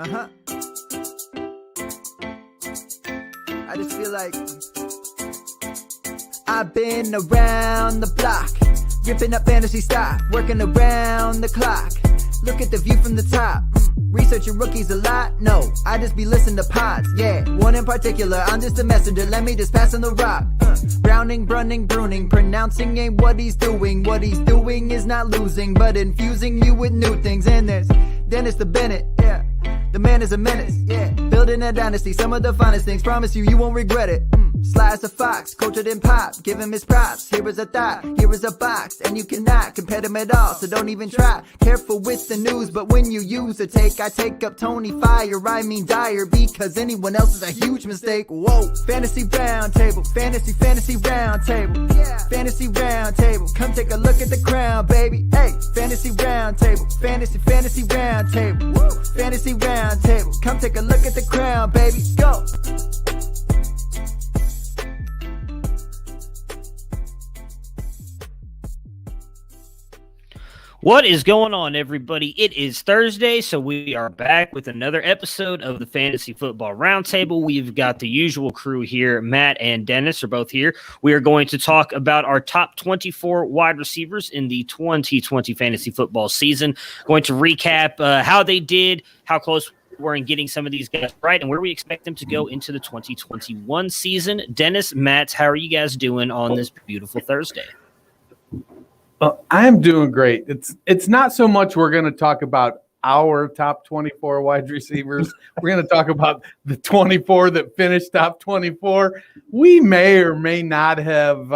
Uh-huh. I just feel like I've been around the block, ripping up fantasy stock, working around the clock. Look at the view from the top. Researching rookies a lot? No, I just be listening to pods. Yeah, one in particular, I'm just a messenger. Let me just pass on the rock. Browning, brunning, pruning, pronouncing ain't what he's doing. What he's doing is not losing, but infusing you with new things. And there's Dennis the Bennett, yeah. The man is a menace, yeah. Building a dynasty, some of the finest things. Promise you, you won't regret it. Sly as a fox, cultured in pop. Give him his props. Here is a thought, here is a box. And you cannot compare them at all, so don't even try. Careful with the news, but when you use a take, I take up Tony Fire. I mean Dyer, because anyone else is a huge mistake. Whoa, fantasy round table, fantasy round table. Yeah. Fantasy round table, come take a look at the crown, baby. Hey, fantasy round table, fantasy round table. Woo. Fantasy round table, come take a look at the crown, baby. Go. What is going on, everybody? It is Thursday, so we are back with another episode of the Fantasy Football Roundtable. We've got the usual crew here. Matt and Dennis are both here. We are going to talk about our top 24 wide receivers in the 2020 fantasy football season. Going to recap how they did, how close we were in getting some of these guys right, and where we expect them to go into the 2021 season. Dennis, Matt, how are you guys doing on this beautiful Thursday? Well, I'm doing great. It's not so much we're going to talk about our top 24 wide receivers. We're going to talk about the 24 that finished top 24. We may or may not have,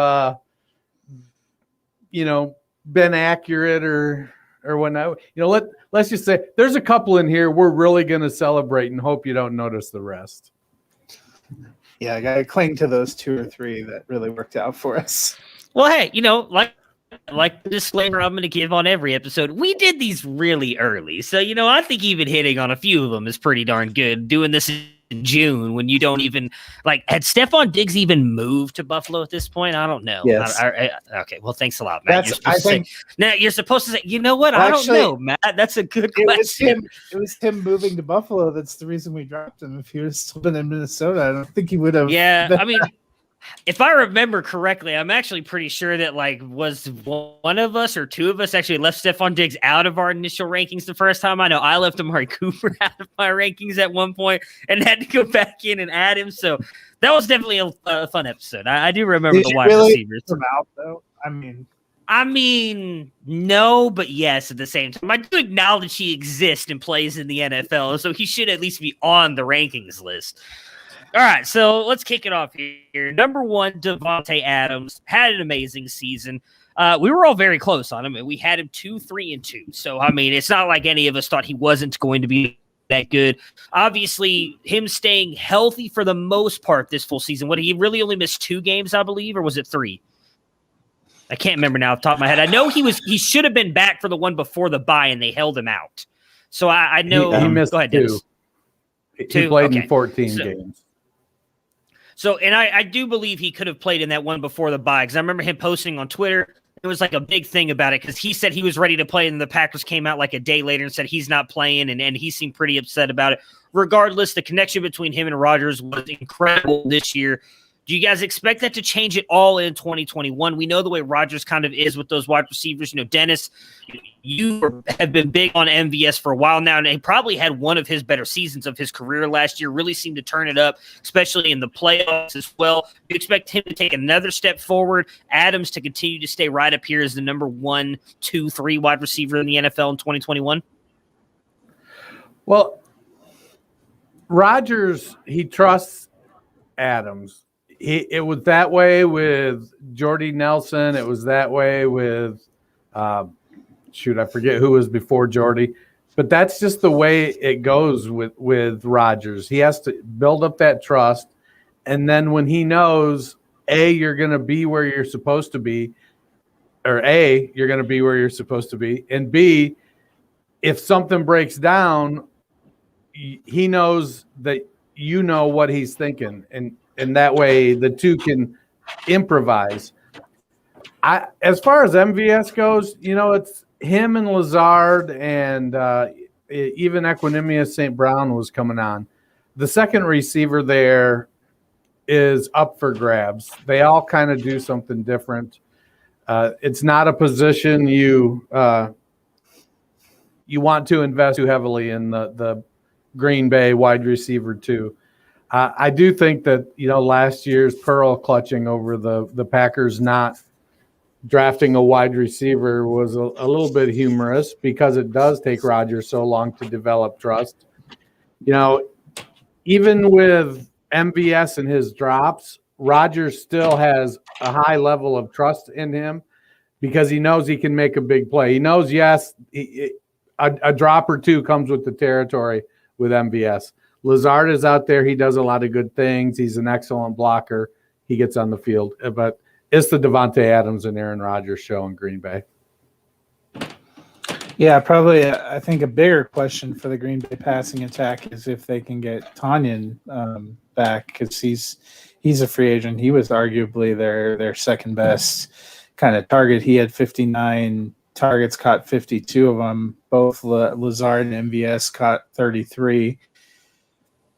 been accurate or whatnot. Let's just say there's a couple in here we're really going to celebrate and hope you don't notice the rest. Yeah, I got to cling to those two or three that really worked out for us. Well, hey, like the disclaimer I'm going to give on every episode, we did these really early. So, I think even hitting on a few of them is pretty darn good. Doing this in June when you don't even, had Stephon Diggs even moved to Buffalo at this point? I don't know. Yes. Okay, well, thanks a lot, Matt. You're supposed to say, you know what? Well, I don't know, Matt. That's a good question. It was him moving to Buffalo. That's the reason we dropped him. If he was still been in Minnesota, I don't think he would have. Yeah, I mean... If I remember correctly, I'm actually pretty sure that was one of us or two of us actually left Stephon Diggs out of our initial rankings the first time. I know I left Amari Cooper out of my rankings at one point and had to go back in and add him. So that was definitely a fun episode. I do remember the wide receivers. Out, though? I mean, no, but yes at the same time. I do acknowledge he exists and plays in the NFL, so he should at least be on the rankings list. All right, so let's kick it off here. Number one, Devonta Adams had an amazing season. We were all very close on him, and we had him 2, 3, and 2. So, it's not like any of us thought he wasn't going to be that good. Obviously, him staying healthy for the most part this full season. He really only missed 2 games, I believe, or was it 3? I can't remember now off the top of my head. I know he should have been back for the one before the bye, and they held him out. So I know he missed go ahead, 2. Dennis. He played in 14 games. So, and I do believe he could have played in that one before the bye, because I remember him posting on Twitter. It was a big thing about it, because he said he was ready to play, and the Packers came out a day later and said he's not playing, and he seemed pretty upset about it. Regardless, the connection between him and Rodgers was incredible this year. Do you guys expect that to change at all in 2021? We know the way Rodgers kind of is with those wide receivers. Dennis, you have been big on MVS for a while now, and he probably had one of his better seasons of his career last year. Really seemed to turn it up, especially in the playoffs as well. Do you expect him to take another step forward? Adams to continue to stay right up here as the number 1, 2, 3 wide receiver in the NFL in 2021? Well, Rodgers, he trusts Adams. It was that way with Jordy Nelson. It was that way with, I forget who was before Jordy. But that's just the way it goes with Rodgers. He has to build up that trust. And then when he knows, A, you're going to be where you're supposed to be, or A, you're going to be where you're supposed to be, and B, if something breaks down, he knows that you know what he's thinking. And that way the two can improvise. As far as MVS goes, it's him and Lazard and even Equinemius St. Brown was coming on. The second receiver there is up for grabs. They all kind of do something different. It's not a position you want to invest too heavily in the Green Bay wide receiver too. I do think that, last year's pearl clutching over the Packers not drafting a wide receiver was a little bit humorous because it does take Rodgers so long to develop trust. Even with MVS and his drops, Rodgers still has a high level of trust in him because he knows he can make a big play. He knows, a drop or two comes with the territory with MVS. Lazard is out there. He does a lot of good things. He's an excellent blocker. He gets on the field. But it's the Devonta Adams and Aaron Rodgers show in Green Bay. Yeah, probably. I think a bigger question for the Green Bay passing attack is if they can get Tanyan back, because he's a free agent. He was arguably their second best kind of target. He had 59 targets, caught 52 of them. Both Lazard and MVS caught 33.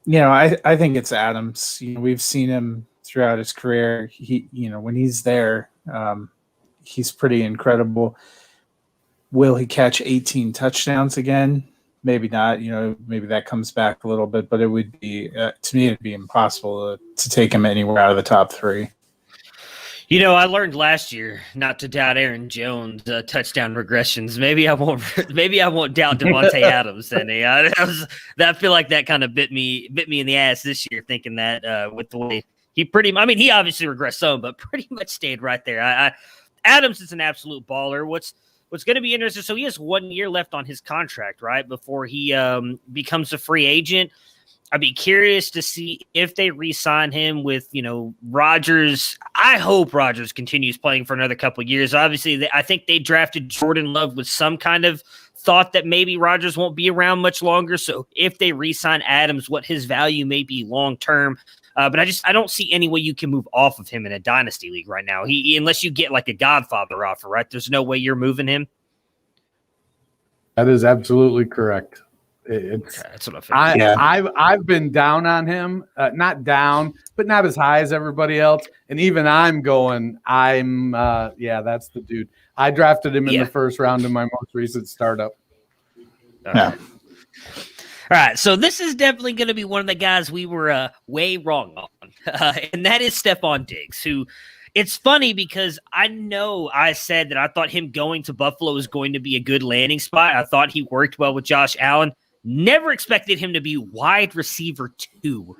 I think it's Adams. We've seen him throughout his career. He, when he's there, he's pretty incredible. Will he catch 18 touchdowns again? Maybe not. Maybe that comes back a little bit, but it would be, to me, it'd be impossible to take him anywhere out of the top three. I learned last year not to doubt Aaron Jones' touchdown regressions. Maybe I won't doubt Devonta Adams. I feel like that kind of bit me in the ass this year, thinking that with the way he he obviously regressed some, but pretty much stayed right there. Adams is an absolute baller. What's going to be interesting, so he has 1 year left on his contract, right, before he becomes a free agent. I'd be curious to see if they re-sign him with, Rodgers. I hope Rodgers continues playing for another couple of years. Obviously, I think they drafted Jordan Love with some kind of thought that maybe Rodgers won't be around much longer. So if they re-sign Adams, what his value may be long-term. But I don't see any way you can move off of him in a dynasty league right now. Unless you get like a Godfather offer, right? There's no way you're moving him. That is absolutely correct. That's what I feel. I've been down on him, not down, but not as high as everybody else. And even I'm going, that's the dude. I drafted him in the first round in my most recent startup. Yeah. All right, so this is definitely going to be one of the guys we were way wrong on, and that is Stephon Diggs, who it's funny because I know I said that I thought him going to Buffalo was going to be a good landing spot. I thought he worked well with Josh Allen. Never expected him to be wide receiver 2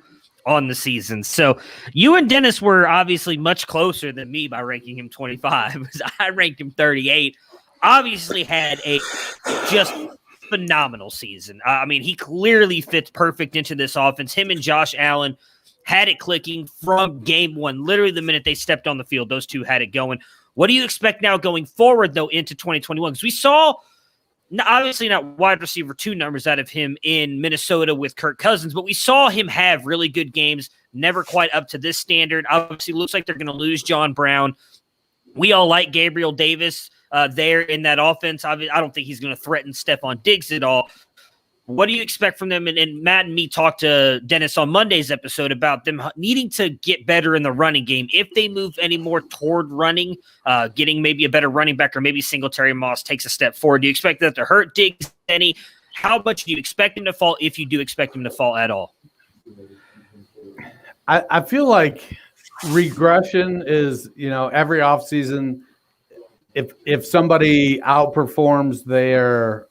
on the season. So you and Dennis were obviously much closer than me by ranking him 25, because I ranked him 38. Obviously had a just phenomenal season. He clearly fits perfect into this offense. Him and Josh Allen had it clicking from game one. Literally the minute they stepped on the field, those two had it going. What do you expect now going forward, though, into 2021? Because we saw, obviously not wide receiver 2 numbers out of him in Minnesota with Kirk Cousins, but we saw him have really good games, never quite up to this standard. Obviously, looks like they're going to lose John Brown. We all like Gabriel Davis there in that offense. I don't think he's going to threaten Stephon Diggs at all. What do you expect from them? And Matt and me talked to Dennis on Monday's episode about them needing to get better in the running game. If they move any more toward running, getting maybe a better running back, or maybe Singletary Moss takes a step forward, do you expect that to hurt Diggs any? How much do you expect him to fall, if you do expect him to fall at all? I feel like regression is, every offseason, if somebody outperforms their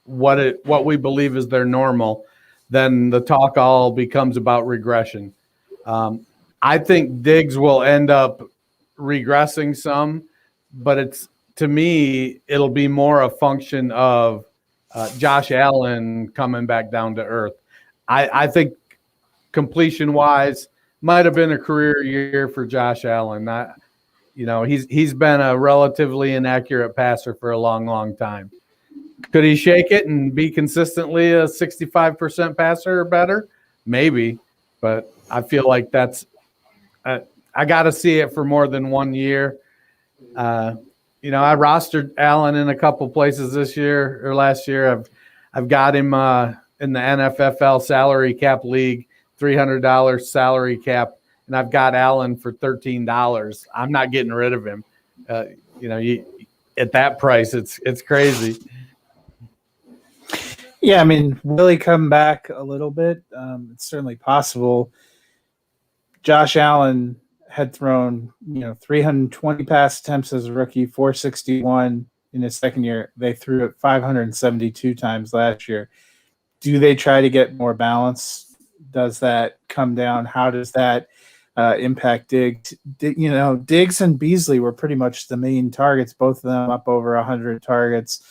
what we believe is their normal, then the talk all becomes about regression. I think Diggs will end up regressing some, but to me, it'll be more a function of Josh Allen coming back down to earth. I think completion-wise might have been a career year for Josh Allen. He's been a relatively inaccurate passer for a long, long time. Could he shake it and be consistently a 65% passer or better? Maybe, but I feel like that's I got to see it for more than 1 year. I rostered Allen in a couple places this year or last year. I've got him in the NFFL salary cap league, $300 salary cap, and I've got Allen for $13. I'm not getting rid of him. At that price, it's crazy. Yeah, I mean, will he come back a little bit? It's certainly possible. Josh Allen had thrown, 320 pass attempts as a rookie, 461 in his second year. They threw it 572 times last year. Do they try to get more balance? Does that come down? How does that impact Diggs? Diggs and Beasley were pretty much the main targets, both of them up over 100 targets,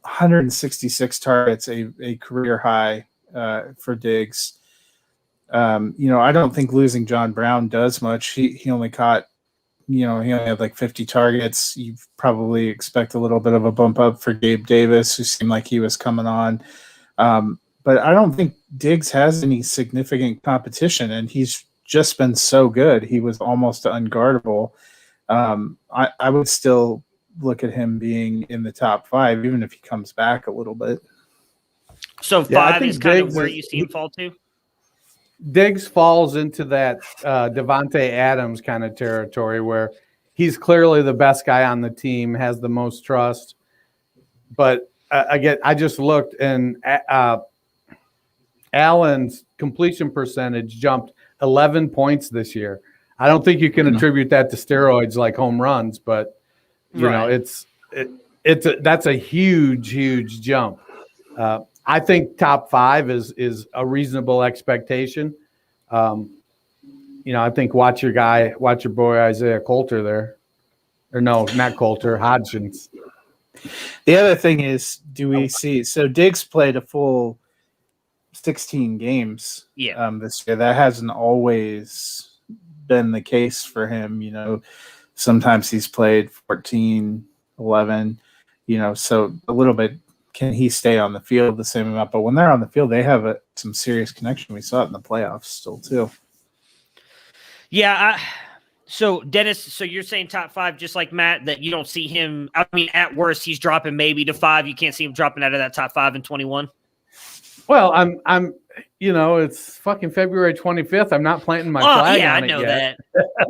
166 targets, a career high for Diggs. I don't think losing John Brown does much. He only caught, he only had like 50 targets. You probably expect a little bit of a bump up for Gabe Davis, who seemed like he was coming on. But I don't think Diggs has any significant competition, and he's just been so good. He was almost unguardable. I would still look at him being in the top 5, even if he comes back a little bit. So 5 is kind of where you see him fall to? Diggs falls into that Devonta Adams kind of territory where he's clearly the best guy on the team, has the most trust. But again, I just looked, and Allen's completion percentage jumped 11 points this year. I don't think you can attribute that to steroids like home runs, but that's a huge jump. I think top 5 is a reasonable expectation. I think watch your boy Isaiah Coulter there. Or no, not Coulter, Hodgins. The other thing is, do we see – so Diggs played a full 16 games this year. That hasn't always been the case for him. Sometimes he's played 14, 11, so a little bit. Can he stay on the field the same amount? But when they're on the field, they have some serious connection. We saw it in the playoffs still too. Yeah. So Dennis, so you're saying top 5, just like Matt, that you don't see him. I mean, at worst, he's dropping maybe to 5. You can't see him dropping out of that top 5 in 21. Well, I'm it's fucking February 25th. I'm not planting my flag on it yet. I know that.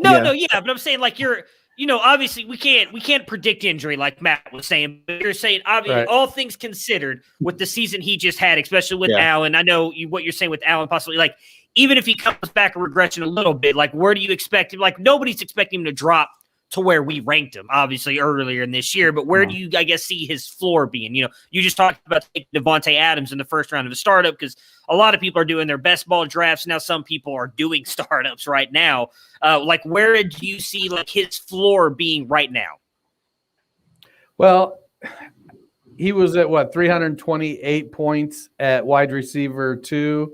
No, but I'm saying like you're. Obviously we can't predict injury like Matt was saying, but you're saying obviously right. All things considered with the season he just had, especially with Allen. I know what you're saying with Allen, possibly like even if he comes back a regression a little bit, like where do you expect him? Like nobody's expecting him to drop to where we ranked him, obviously earlier in this year. But where do you, I guess, see his floor being? You just talked about taking Devonta Adams in the first round of a startup because a lot of people are doing their best ball drafts now. Some people are doing startups right now. Like, where do you see like his floor being right now? Well, he was at 328 points at wide receiver 2.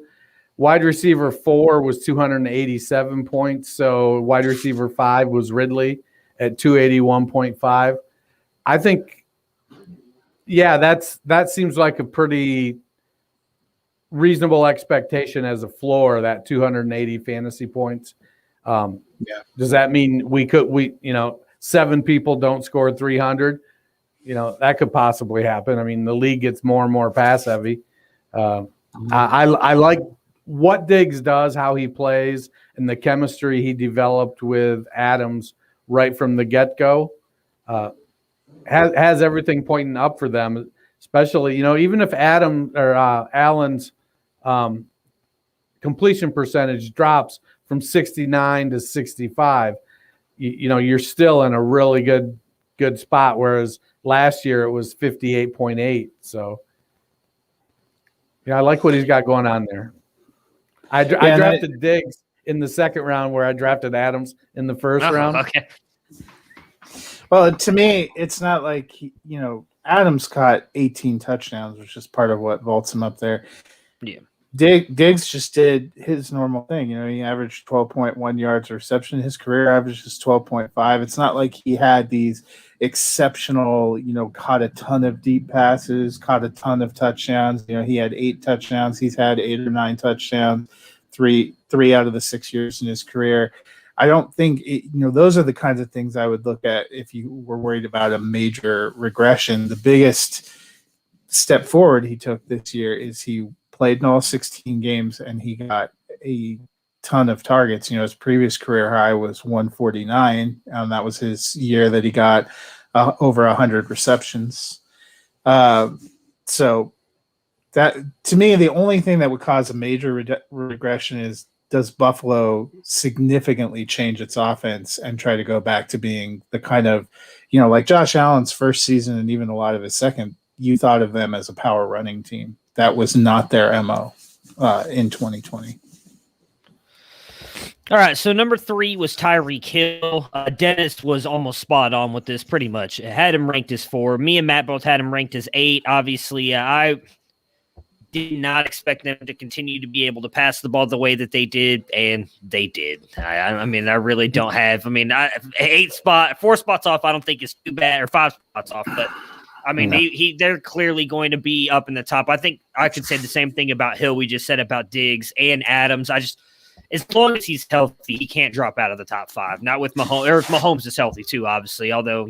Wide receiver 4 was 287 points. So wide receiver 5 was Ridley at 281.5. I think, that seems like a pretty reasonable expectation as a floor, that 280 fantasy points. Does that mean 7 people don't score 300? That could possibly happen. I mean, the league gets more and more pass heavy. I like what Diggs does, how he plays, and the chemistry he developed with Adams right from the get-go. Has everything pointing up for them, especially, even if Allen's completion percentage drops from 69 to 65, you're still in a really good spot, whereas last year it was 58.8. So, I like what he's got going on there. I drafted Diggs in the second round where I drafted Adams in the first round. Okay. Well, to me, it's not like, Adams caught 18 touchdowns, which is part of what vaults him up there. Yeah. Diggs just did his normal thing. He averaged 12.1 yards a reception. His career average is 12.5. It's not like he had these exceptional, caught a ton of deep passes, caught a ton of touchdowns. He had 8 touchdowns. He's had 8 or 9 touchdowns, three out of the 6 years in his career. I don't think those are the kinds of things I would look at if you were worried about a major regression. The biggest step forward he took this year is he played in all 16 games and he got a ton of targets. His previous career high was 149. That was his year that he got over 100 receptions. So that, to me, the only thing that would cause a major regression is, does Buffalo significantly change its offense and try to go back to being the kind of, like Josh Allen's first season and even a lot of his second, you thought of them as a power running team. That was not their MO in 2020. All right, so number 3 was Tyreek Hill. Dennis was almost spot on with this pretty much. I had him ranked as 4. Me and Matt both had him ranked as 8. Obviously, I did not expect them to continue to be able to pass the ball the way that they did, and they did. I mean, I really don't have. 4 spots off, I don't think is too bad, or 5 spots off. But I mean, they're clearly going to be up in the top. I think I could say the same thing about Hill. We just said about Diggs and Adams. As long as he's healthy, he can't drop out of the top 5. Not with Mahomes, or if Mahomes is healthy too, obviously. Although,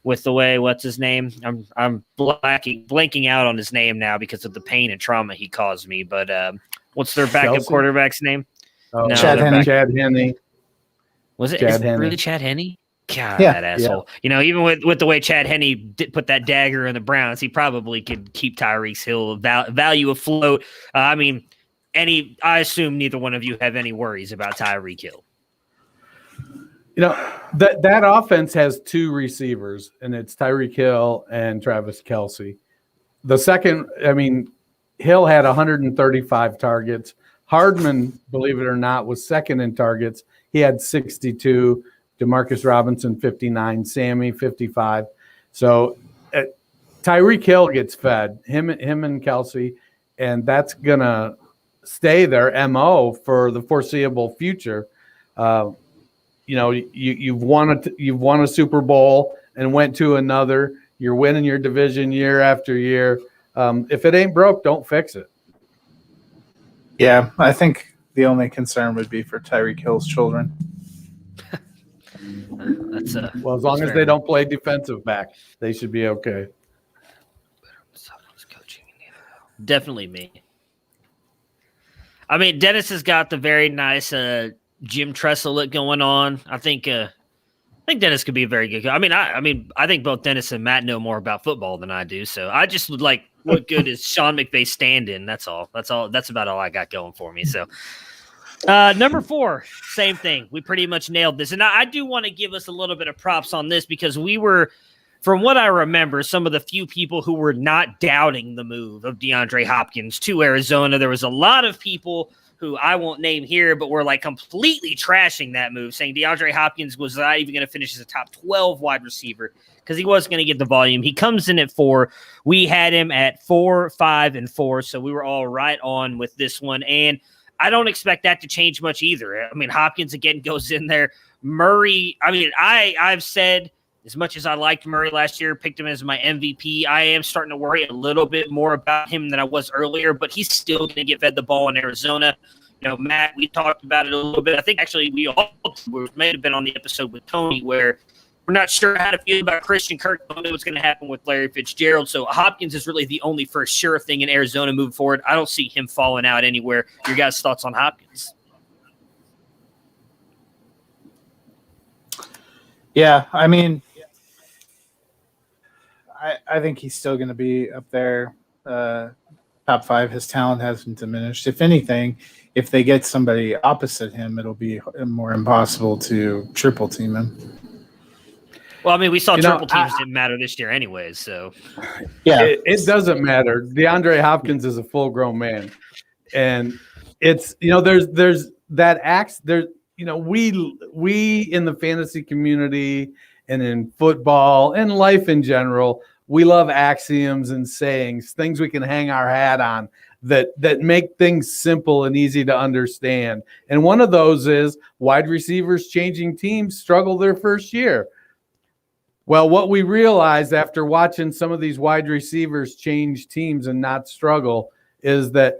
with the way, what's his name? I'm blanking out on his name now because of the pain and trauma he caused me. But what's their backup quarterback's name? No, Chad Henne. Was it really Chad Henne? God, yeah, that asshole. Yeah. Even with the way Chad Henne put that dagger in the Browns, he probably could keep Tyreek Hill value afloat. I assume neither one of you have any worries about Tyreek Hill. That offense has 2 receivers, and it's Tyreek Hill and Travis Kelce. The second, Hill had 135 targets. Hardman, believe it or not, was second in targets. He had 62. Demarcus Robinson, 59. Sammy, 55. So Tyreek Hill gets fed, him and Kelce, and that's going to stay their MO for the foreseeable future. You've won a Super Bowl and went to another. You're winning your division year after year. If it ain't broke, don't fix it. Yeah, I think the only concern would be for Tyreek Hill's children. As long as they don't play defensive back, they should be okay. Definitely me. Dennis has got the very nice Jim Tressel look going on. I think Dennis could be a very good guy. I think both Dennis and Matt know more about football than I do. So I just would like, what good is Sean McVay stand-in? That's all. That's about all I got going for me. So number 4, same thing. We pretty much nailed this. And I do want to give us a little bit of props on this because we were, from what I remember, some of the few people who were not doubting the move of DeAndre Hopkins to Arizona. There was a lot of people who I won't name here, but were like completely trashing that move, saying DeAndre Hopkins was not even going to finish as a top 12 wide receiver because he wasn't going to get the volume. He comes in at 4. We had him at 4, 5, and 4, so we were all right on with this one. And I don't expect that to change much either. Hopkins, again, goes in there. Murray, I've said, as much as I liked Murray last year, picked him as my MVP, I am starting to worry a little bit more about him than I was earlier, but he's still going to get fed the ball in Arizona. Matt, we talked about it a little bit. I think actually we all may have been on the episode with Tony where we're not sure how to feel about Christian Kirk. Don't know what's going to happen with Larry Fitzgerald. So Hopkins is really the only for sure thing in Arizona moving forward. I don't see him falling out anywhere. Your guys' thoughts on Hopkins? Yeah, I think he's still going to be up there, top 5. His talent hasn't diminished. If anything, if they get somebody opposite him, it'll be more impossible to triple team him. Well, we saw triple teams didn't matter this year anyways, so. Yeah. It doesn't matter. DeAndre Hopkins is a full-grown man. And it's, there's that axe. There's, we in the fantasy community and in football and life in general, we love axioms and sayings, things we can hang our hat on that make things simple and easy to understand. And one of those is wide receivers changing teams struggle their first year. Well, what we realized after watching some of these wide receivers change teams and not struggle is that,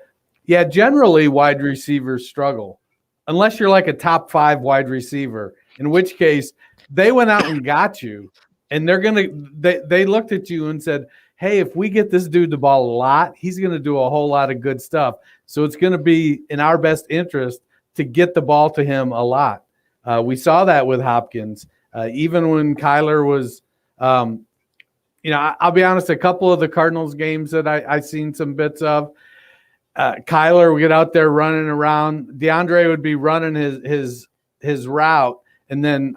generally wide receivers struggle unless you're like a top 5 wide receiver, in which case they went out and got you. And they looked at you and said, hey, if we get this dude the ball a lot, he's going to do a whole lot of good stuff. So it's going to be in our best interest to get the ball to him a lot. We saw that with Hopkins. Even when Kyler was, I'll be honest, a couple of the Cardinals games that I seen some bits of, Kyler would get out there running around. DeAndre would be running his route, and then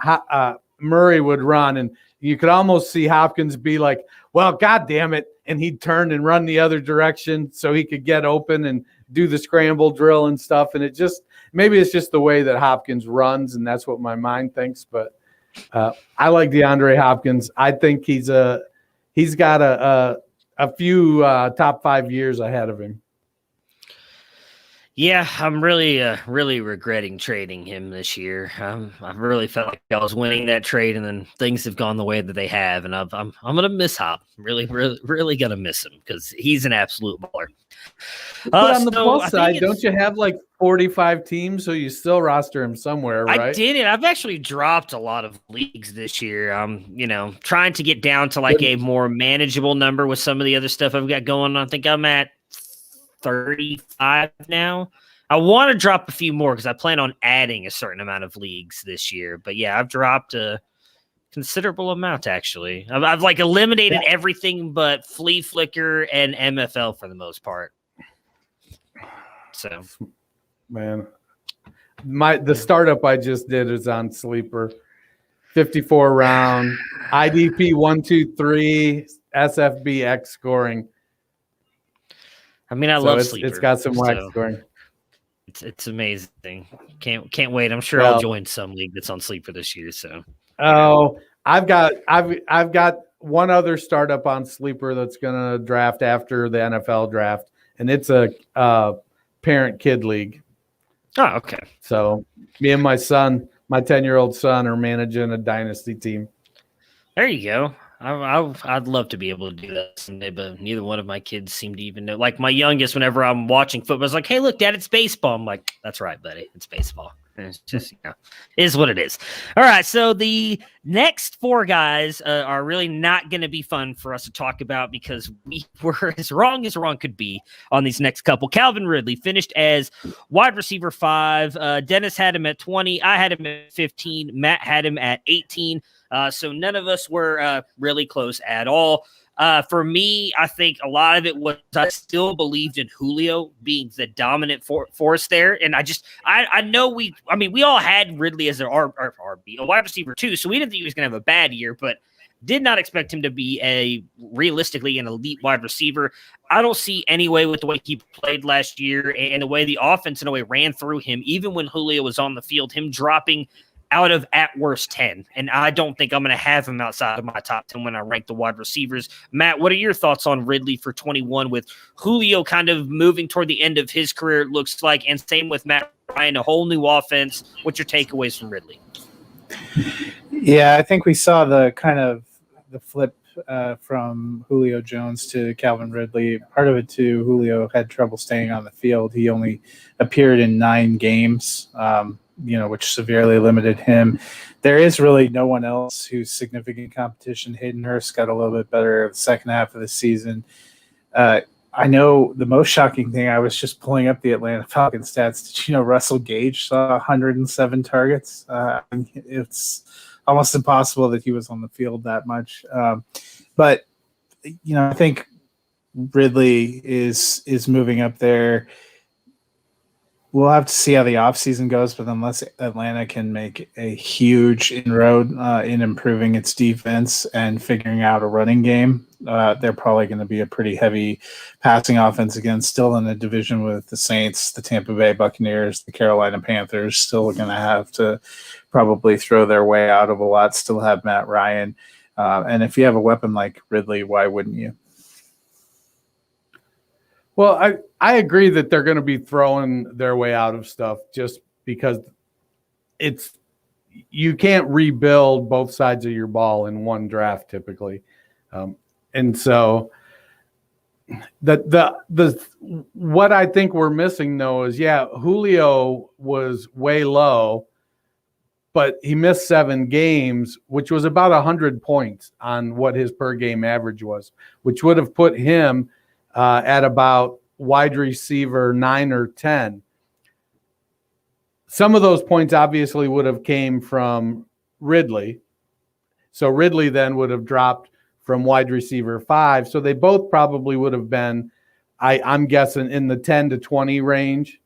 Murray would run, and you could almost see Hopkins be like, well, God damn it, and he'd turn and run the other direction so he could get open and do the scramble drill and stuff. And maybe it's just the way that Hopkins runs, and that's what my mind thinks. But I like DeAndre Hopkins. I think he's got a few top 5 years ahead of him. Yeah, I'm really regretting trading him this year. I really felt like I was winning that trade, and then things have gone the way that they have, and I'm gonna miss Hop. Really gonna miss him because he's an absolute baller. But on the plus side, don't you have like 45 teams, so you still roster him somewhere, right? I did it. I've actually dropped a lot of leagues this year. Trying to get down to like a more manageable number with some of the other stuff I've got going on. I think I'm at 35 now. I want to drop a few more because I plan on adding a certain amount of leagues this year. But yeah, I've dropped a considerable amount actually. I've like eliminated everything but Flea Flicker and MFL for the most part. So, man, the startup I just did is on Sleeper, 54 round IDP 1, 2, 3 SFB X scoring. I mean, I love Sleeper. It's got some whack scoring. It's amazing. Can't wait. I'm sure I'll join some league that's on Sleeper this year. So, I've got one other startup on Sleeper that's going to draft after the NFL draft, and it's a parent-kid league. Oh, okay. So me and my son, my 10-year-old son, are managing a dynasty team. There you go. I'd love to be able to do that someday, but neither one of my kids seem to even know. Like my youngest, whenever I'm watching football, is like, "Hey, look, Dad, it's baseball." I'm like, "That's right, buddy, it's baseball." And it's just, is what it is. All right, so the next 4 guys are really not going to be fun for us to talk about because we were as wrong could be on these next couple. Calvin Ridley finished as wide receiver 5. Dennis had him at 20. I had him at 15. Matt had him at 18. So none of us were really close at all. For me, I think a lot of it was I still believed in Julio being the dominant force there. And I know we all had Ridley as our RB, a wide receiver too. So we didn't think he was going to have a bad year, but did not expect him to be realistically an elite wide receiver. I don't see any way with the way he played last year and the way the offense in a way ran through him, even when Julio was on the field, him dropping out of at worst 10. And I don't think I'm going to have him outside of my top 10 when I rank the wide receivers. Matt, what are your thoughts on Ridley for 21 with Julio kind of moving toward the end of his career, it looks like, and same with Matt Ryan, a whole new offense? What's your takeaways from Ridley? Yeah, I think we saw the kind of the flip from Julio Jones to Calvin Ridley. Part of it too, Julio had trouble staying on the field. He only appeared in 9 games, which severely limited him. There is really no one else who's significant competition. Hayden Hurst got a little bit better the second half of the season. I know the most shocking thing, I was just pulling up the Atlanta Falcons stats. Did you know Russell Gage saw 107 targets? It's almost impossible that he was on the field that much. But I think Ridley is moving up there. We'll have to see how the offseason goes, but unless Atlanta can make a huge inroad in improving its defense and figuring out a running game, they're probably going to be a pretty heavy passing offense again, still in a division with the Saints, the Tampa Bay Buccaneers, the Carolina Panthers, still going to have to probably throw their way out of a lot, still have Matt Ryan. And if you have a weapon like Ridley, why wouldn't you? Well, I agree that they're going to be throwing their way out of stuff just because you can't rebuild both sides of your ball in one draft typically. And so what I think we're missing though is, Julio was way low, but he missed 7 games, which was about 100 points on what his per game average was, which would have put him at about wide receiver 9 or 10. Some of those points obviously would have came from Ridley. So Ridley then would have dropped from wide receiver 5. So they both probably would have been, I'm guessing, in the 10 to 20 range.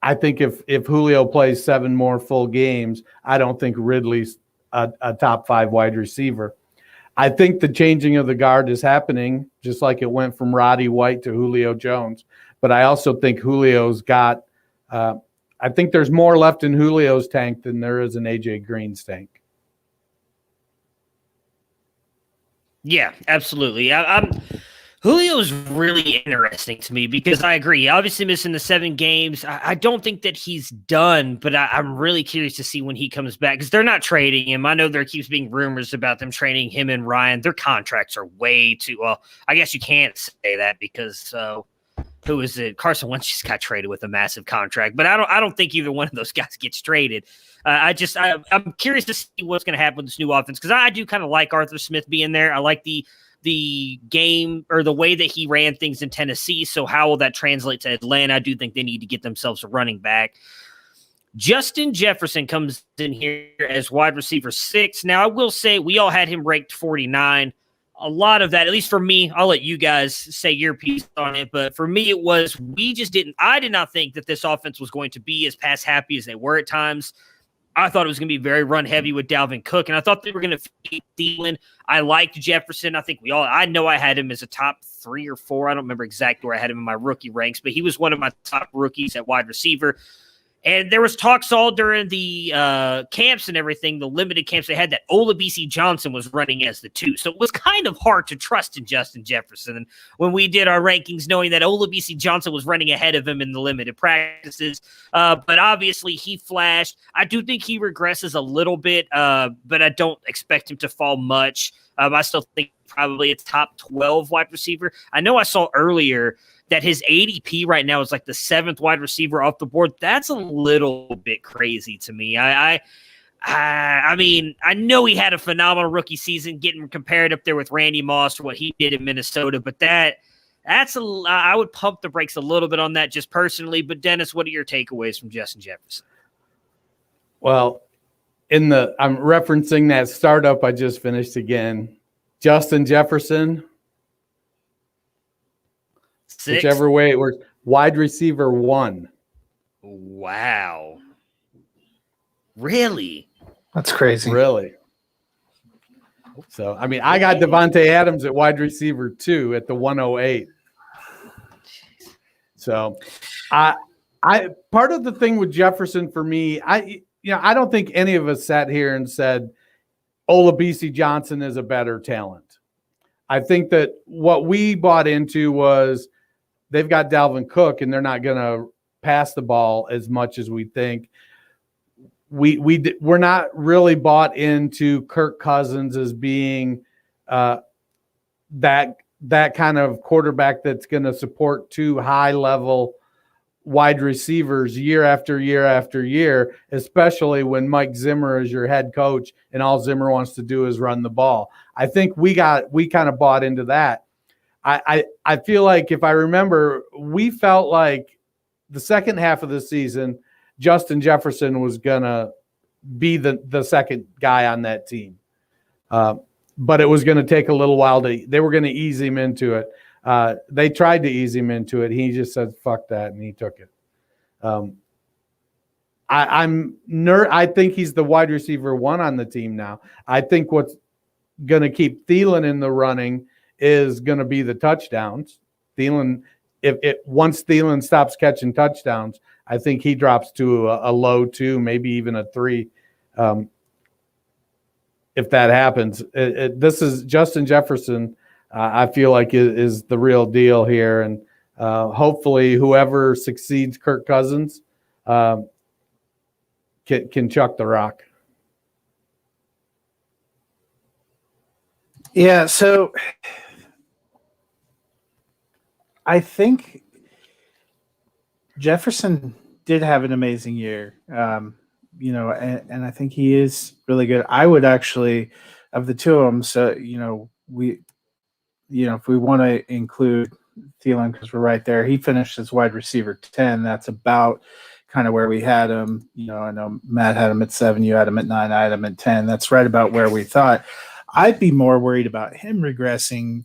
I think if Julio plays 7 more full games, I don't think Ridley's a top 5 wide receiver. I think the changing of the guard is happening, just like it went from Roddy White to Julio Jones. But I also think Julio's got I think there's more left in Julio's tank than there is in A.J. Green's tank. Yeah, absolutely. Julio's really interesting to me because I agree. Obviously missing the 7 games. I don't think that he's done, but I'm really curious to see when he comes back because they're not trading him. I know there keeps being rumors about them trading him and Ryan. Their contracts are way too well. I guess you can't say that because who is it? Carson Wentz just got traded with a massive contract, but I don't think either one of those guys gets traded. I'm curious to see what's going to happen with this new offense because I do kind of like Arthur Smith being there. I like the game or the way that he ran things in Tennessee. So how will that translate to Atlanta? I do think they need to get themselves a running back. Justin Jefferson comes in here as wide receiver 6. Now, I will say we all had him ranked 49. A lot of that, at least for me, I'll let you guys say your piece on it. But for me, it was I did not think that this offense was going to be as pass happy as they were at times. I thought it was going to be very run heavy with Dalvin Cook, and I thought they were going to feed Thielen. I liked Jefferson. I know I had him as a top 3 or 4. I don't remember exactly where I had him in my rookie ranks, but he was one of my top rookies at wide receiver. And there was talks all during the camps and everything, the limited camps they had, that Olabisi Johnson was running as the 2. So it was kind of hard to trust in Justin Jefferson. And when we did our rankings, knowing that Olabisi Johnson was running ahead of him in the limited practices. But obviously he flashed. I do think he regresses a little bit, but I don't expect him to fall much. I still think probably a top 12 wide receiver. I know I saw earlier that his ADP right now is like the 7th wide receiver off the board. That's a little bit crazy to me. I mean, I know he had a phenomenal rookie season, getting compared up there with Randy Moss for what he did in Minnesota, but I would pump the brakes a little bit on that just personally. But Dennis, what are your takeaways from Justin Jefferson? Well, I'm referencing that startup I just finished again. Justin Jefferson. 6? Whichever way it works. Wide receiver 1. Wow. Really? That's crazy. Really? So, I mean, I got Devonta Adams at wide receiver 2 at the 108. So, I part of the thing with Jefferson for me, I don't think any of us sat here and said Olabisi Johnson is a better talent. I think that what we bought into was they've got Dalvin Cook, and they're not going to pass the ball as much as we think. We're not really bought into Kirk Cousins as being that kind of quarterback that's going to support 2 high-level wide receivers year after year after year, especially when Mike Zimmer is your head coach and all Zimmer wants to do is run the ball. I think we kind of bought into that. I feel like, if I remember, we felt like the second half of the season, Justin Jefferson was going to be the second guy on that team. But it was going to take a little while they were going to ease him into it. They tried to ease him into it. He just said, fuck that. And he took it. I think he's the wide receiver 1 on the team now. I think what's going to keep Thielen in the running is going to be the touchdowns. Thielen, once Thielen stops catching touchdowns, I think he drops to a low 2, maybe even a 3. If that happens, this is Justin Jefferson. I feel like is the real deal here, and hopefully, whoever succeeds Kirk Cousins can chuck the rock. Yeah, so I think Jefferson did have an amazing year. and I think he is really good. I would actually, of the two of them, so, if we want to include Thielen, because we're right there, he finished as wide receiver 10. That's about kind of where we had him. I know Matt had him at 7, you had him at 9, I had him at 10. That's right about where we thought. I'd be more worried about him regressing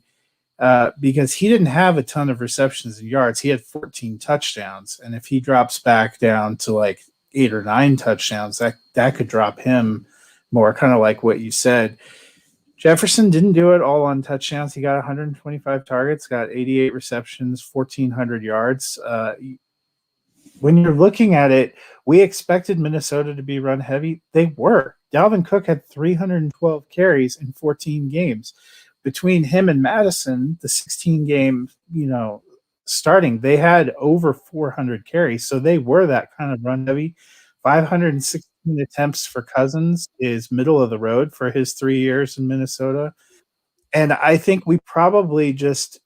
because he didn't have a ton of receptions and yards. He had 14 touchdowns. And if he drops back down to like 8 or 9 touchdowns, that could drop him more, kind of like what you said. Jefferson didn't do it all on touchdowns. He got 125 targets, got 88 receptions, 1,400 yards. When you're looking at it, we expected Minnesota to be run heavy. They were. Dalvin Cook had 312 carries in 14 games. Between him and Madison, the 16 game, starting, they had over 400 carries. So they were that kind of run heavy. 516 attempts for Cousins is middle of the road for his 3 years in Minnesota. And I think we probably just,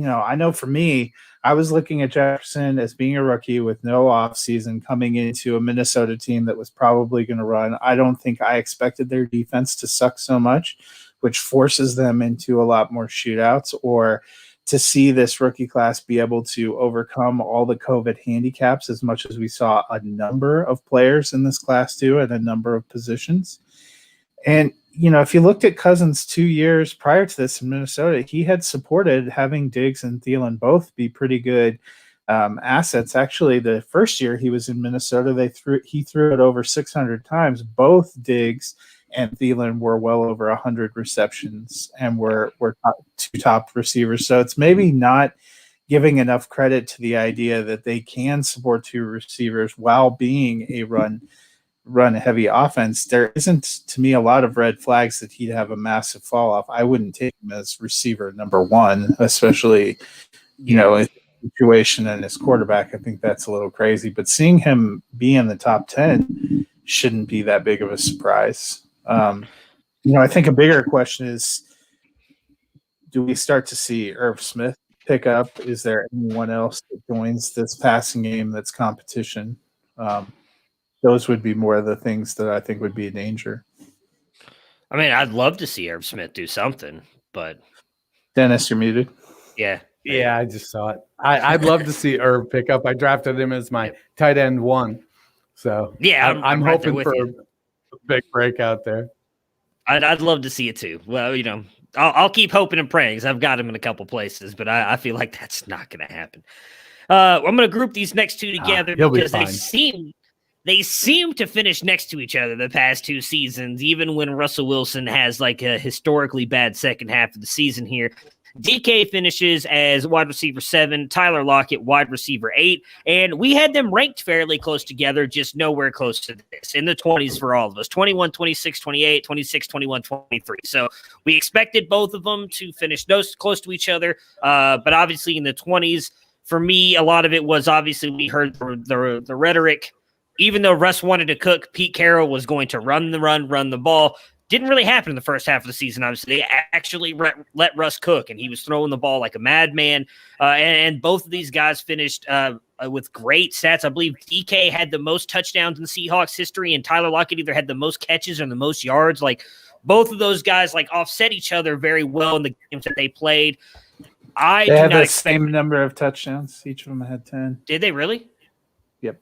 I know for me, I was looking at Jefferson as being a rookie with no offseason coming into a Minnesota team that was probably going to run. I don't think I expected their defense to suck so much, which forces them into a lot more shootouts, or to see this rookie class be able to overcome all the COVID handicaps as much as we saw a number of players in this class do at a number of positions. And, if you looked at Cousins 2 years prior to this in Minnesota, he had supported having Diggs and Thielen both be pretty good assets. Actually, the first year he was in Minnesota, he threw it over 600 times. Both Diggs and Thielen were well over 100 receptions and were two top receivers. So it's maybe not giving enough credit to the idea that they can support 2 receivers while being a run heavy offense. There isn't, to me, a lot of red flags that he'd have a massive fall off. I wouldn't take him as receiver number 1, especially, in the situation and his quarterback. I think that's a little crazy, but seeing him be in the top 10 shouldn't be that big of a surprise. I think a bigger question is, do we start to see Irv Smith pick up? Is there anyone else that joins this passing game that's competition? Those would be more of the things that I think would be a danger. I mean, I'd love to see Irv Smith do something, but Dennis, you're muted. Yeah. Yeah, I just saw it. I'd love to see Irv pick up. I drafted him as my tight end 1. So yeah, I'm right hoping for a big breakout there. I'd love to see it too. Well, I'll keep hoping and praying because I've got him in a couple places, but I feel like that's not going to happen. I'm going to group these next two together because they seem to finish next to each other the past 2 seasons, even when Russell Wilson has like a historically bad second half of the season here. DK finishes as wide receiver 7, Tyler Lockett wide receiver 8, and we had them ranked fairly close together, just nowhere close to this, in the 20s for all of us, 21, 26, 28, 26, 21, 23. So we expected both of them to finish those close to each other, but obviously in the 20s, for me, a lot of it was obviously we heard the rhetoric. Even though Russ wanted to cook, Pete Carroll was going to run the ball. Didn't really happen in the first half of the season, obviously. They actually let Russ cook, and he was throwing the ball like a madman. And both of these guys finished with great stats. I believe DK had the most touchdowns in Seahawks history, and Tyler Lockett either had the most catches or the most yards. Like, both of those guys, offset each other very well in the games that they played. They had the same number of touchdowns. Each of them had 10. Did they really? Yep.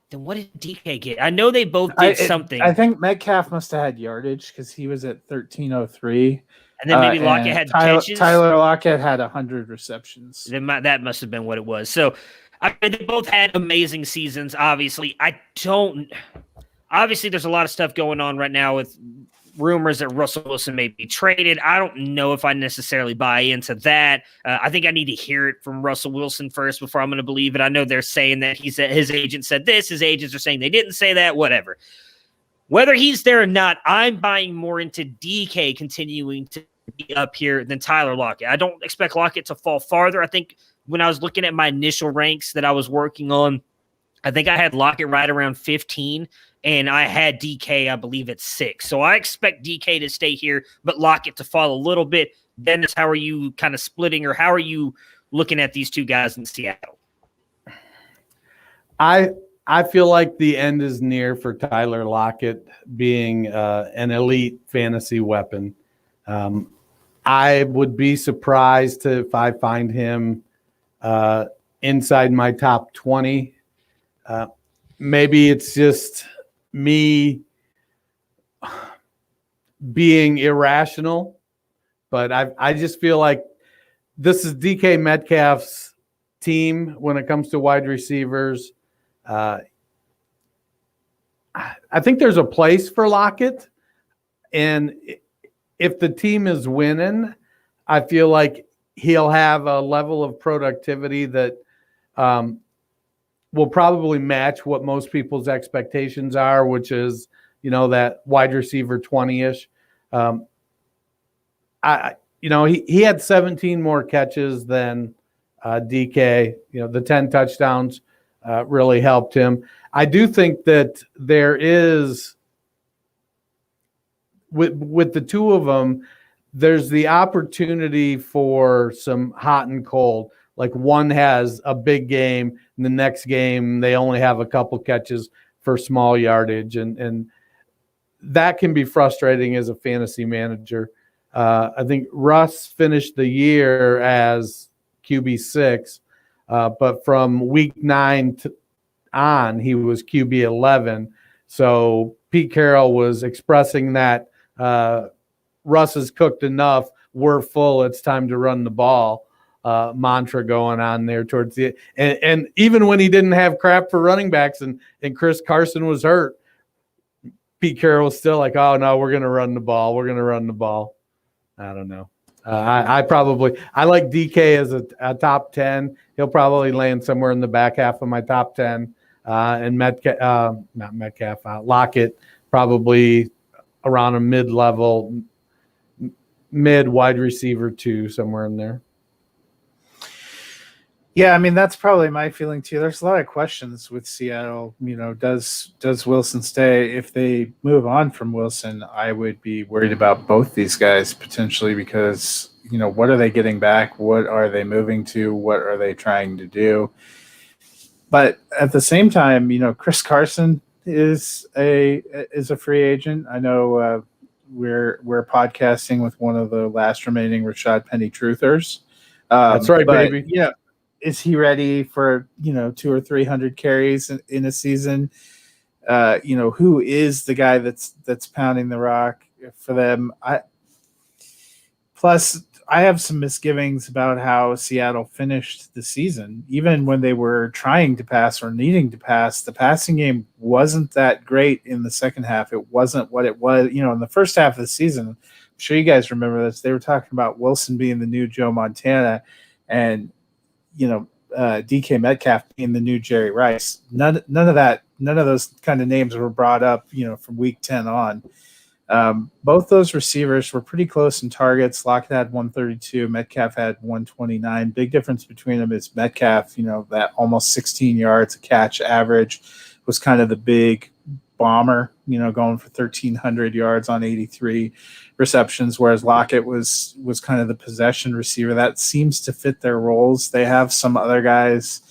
Then what did DK get? I know they both did something. I think Metcalf must have had yardage because he was at 1,303. And then maybe Lockett had catches. Tyler Lockett had 100 receptions. That must have been what it was. So they both had amazing seasons, obviously. Obviously, there's a lot of stuff going on right now with rumors that Russell Wilson may be traded. I don't know if I necessarily buy into that. I think I need to hear it from Russell Wilson first before I'm going to believe it. I know they're saying that his agent said this. His agents are saying they didn't say that, whatever. Whether he's there or not, I'm buying more into DK continuing to be up here than Tyler Lockett. I don't expect Lockett to fall farther. I think when I was looking at my initial ranks that I was working on, I think I had Lockett right around 15, and I had DK, I believe, at 6. So I expect DK to stay here, but Lockett to fall a little bit. Dennis, how are you kind of splitting, or how are you looking at these two guys in Seattle? I I feel like the end is near for Tyler Lockett being an elite fantasy weapon. I would be surprised if I find him inside my top 20. Maybe it's just me being irrational, but I just feel like this is DK Metcalf's team when it comes to wide receivers. I think there's a place for Lockett, and if the team is winning, I feel like he'll have a level of productivity that will probably match what most people's expectations are, which is, that wide receiver 20-ish. He had 17 more catches than DK. The 10 touchdowns really helped him. I do think that there is, with the two of them, there's the opportunity for some hot and cold. Like one has a big game, and the next game they only have a couple catches for small yardage, and that can be frustrating as a fantasy manager. I think Russ finished the year as QB6, but from week 9 on, he was QB11. So Pete Carroll was expressing that Russ is cooked enough, we're full, it's time to run the ball mantra going on there towards the and even when he didn't have crap for running backs and Chris Carson was hurt, Pete Carroll was still like, oh no, we're gonna run the ball. I don't know. I like DK as a top 10. He'll probably land somewhere in the back half of my top 10. And Lockett probably around a mid-level, mid wide receiver 2, somewhere in there. Yeah, I mean, that's probably my feeling too. There's a lot of questions with Seattle. Does Wilson stay? If they move on from Wilson, I would be worried about both these guys potentially because, what are they getting back? What are they moving to? What are they trying to do? But at the same time, Chris Carson is a free agent. I know we're podcasting with one of the last remaining Rashad Penny truthers. That's right, baby. Yeah. Is he ready for 200 or 300 carries in a season? Who is the guy that's pounding the rock for them? Plus, I have some misgivings about how Seattle finished the season. Even when they were trying to pass or needing to pass, the passing game wasn't that great in the second half. It wasn't what it was, in the first half of the season. I'm sure you guys remember this. They were talking about Wilson being the new Joe Montana and DK Metcalf being the new Jerry Rice. None of those kind of names were brought up, from week 10 on. Both those receivers were pretty close in targets. Lockett had 132, Metcalf had 129. Big difference between them is Metcalf, that almost 16 yards a catch average was kind of the big bomber, going for 1,300 yards on 83 receptions, whereas Lockett was kind of the possession receiver. That seems to fit their roles. They have some other guys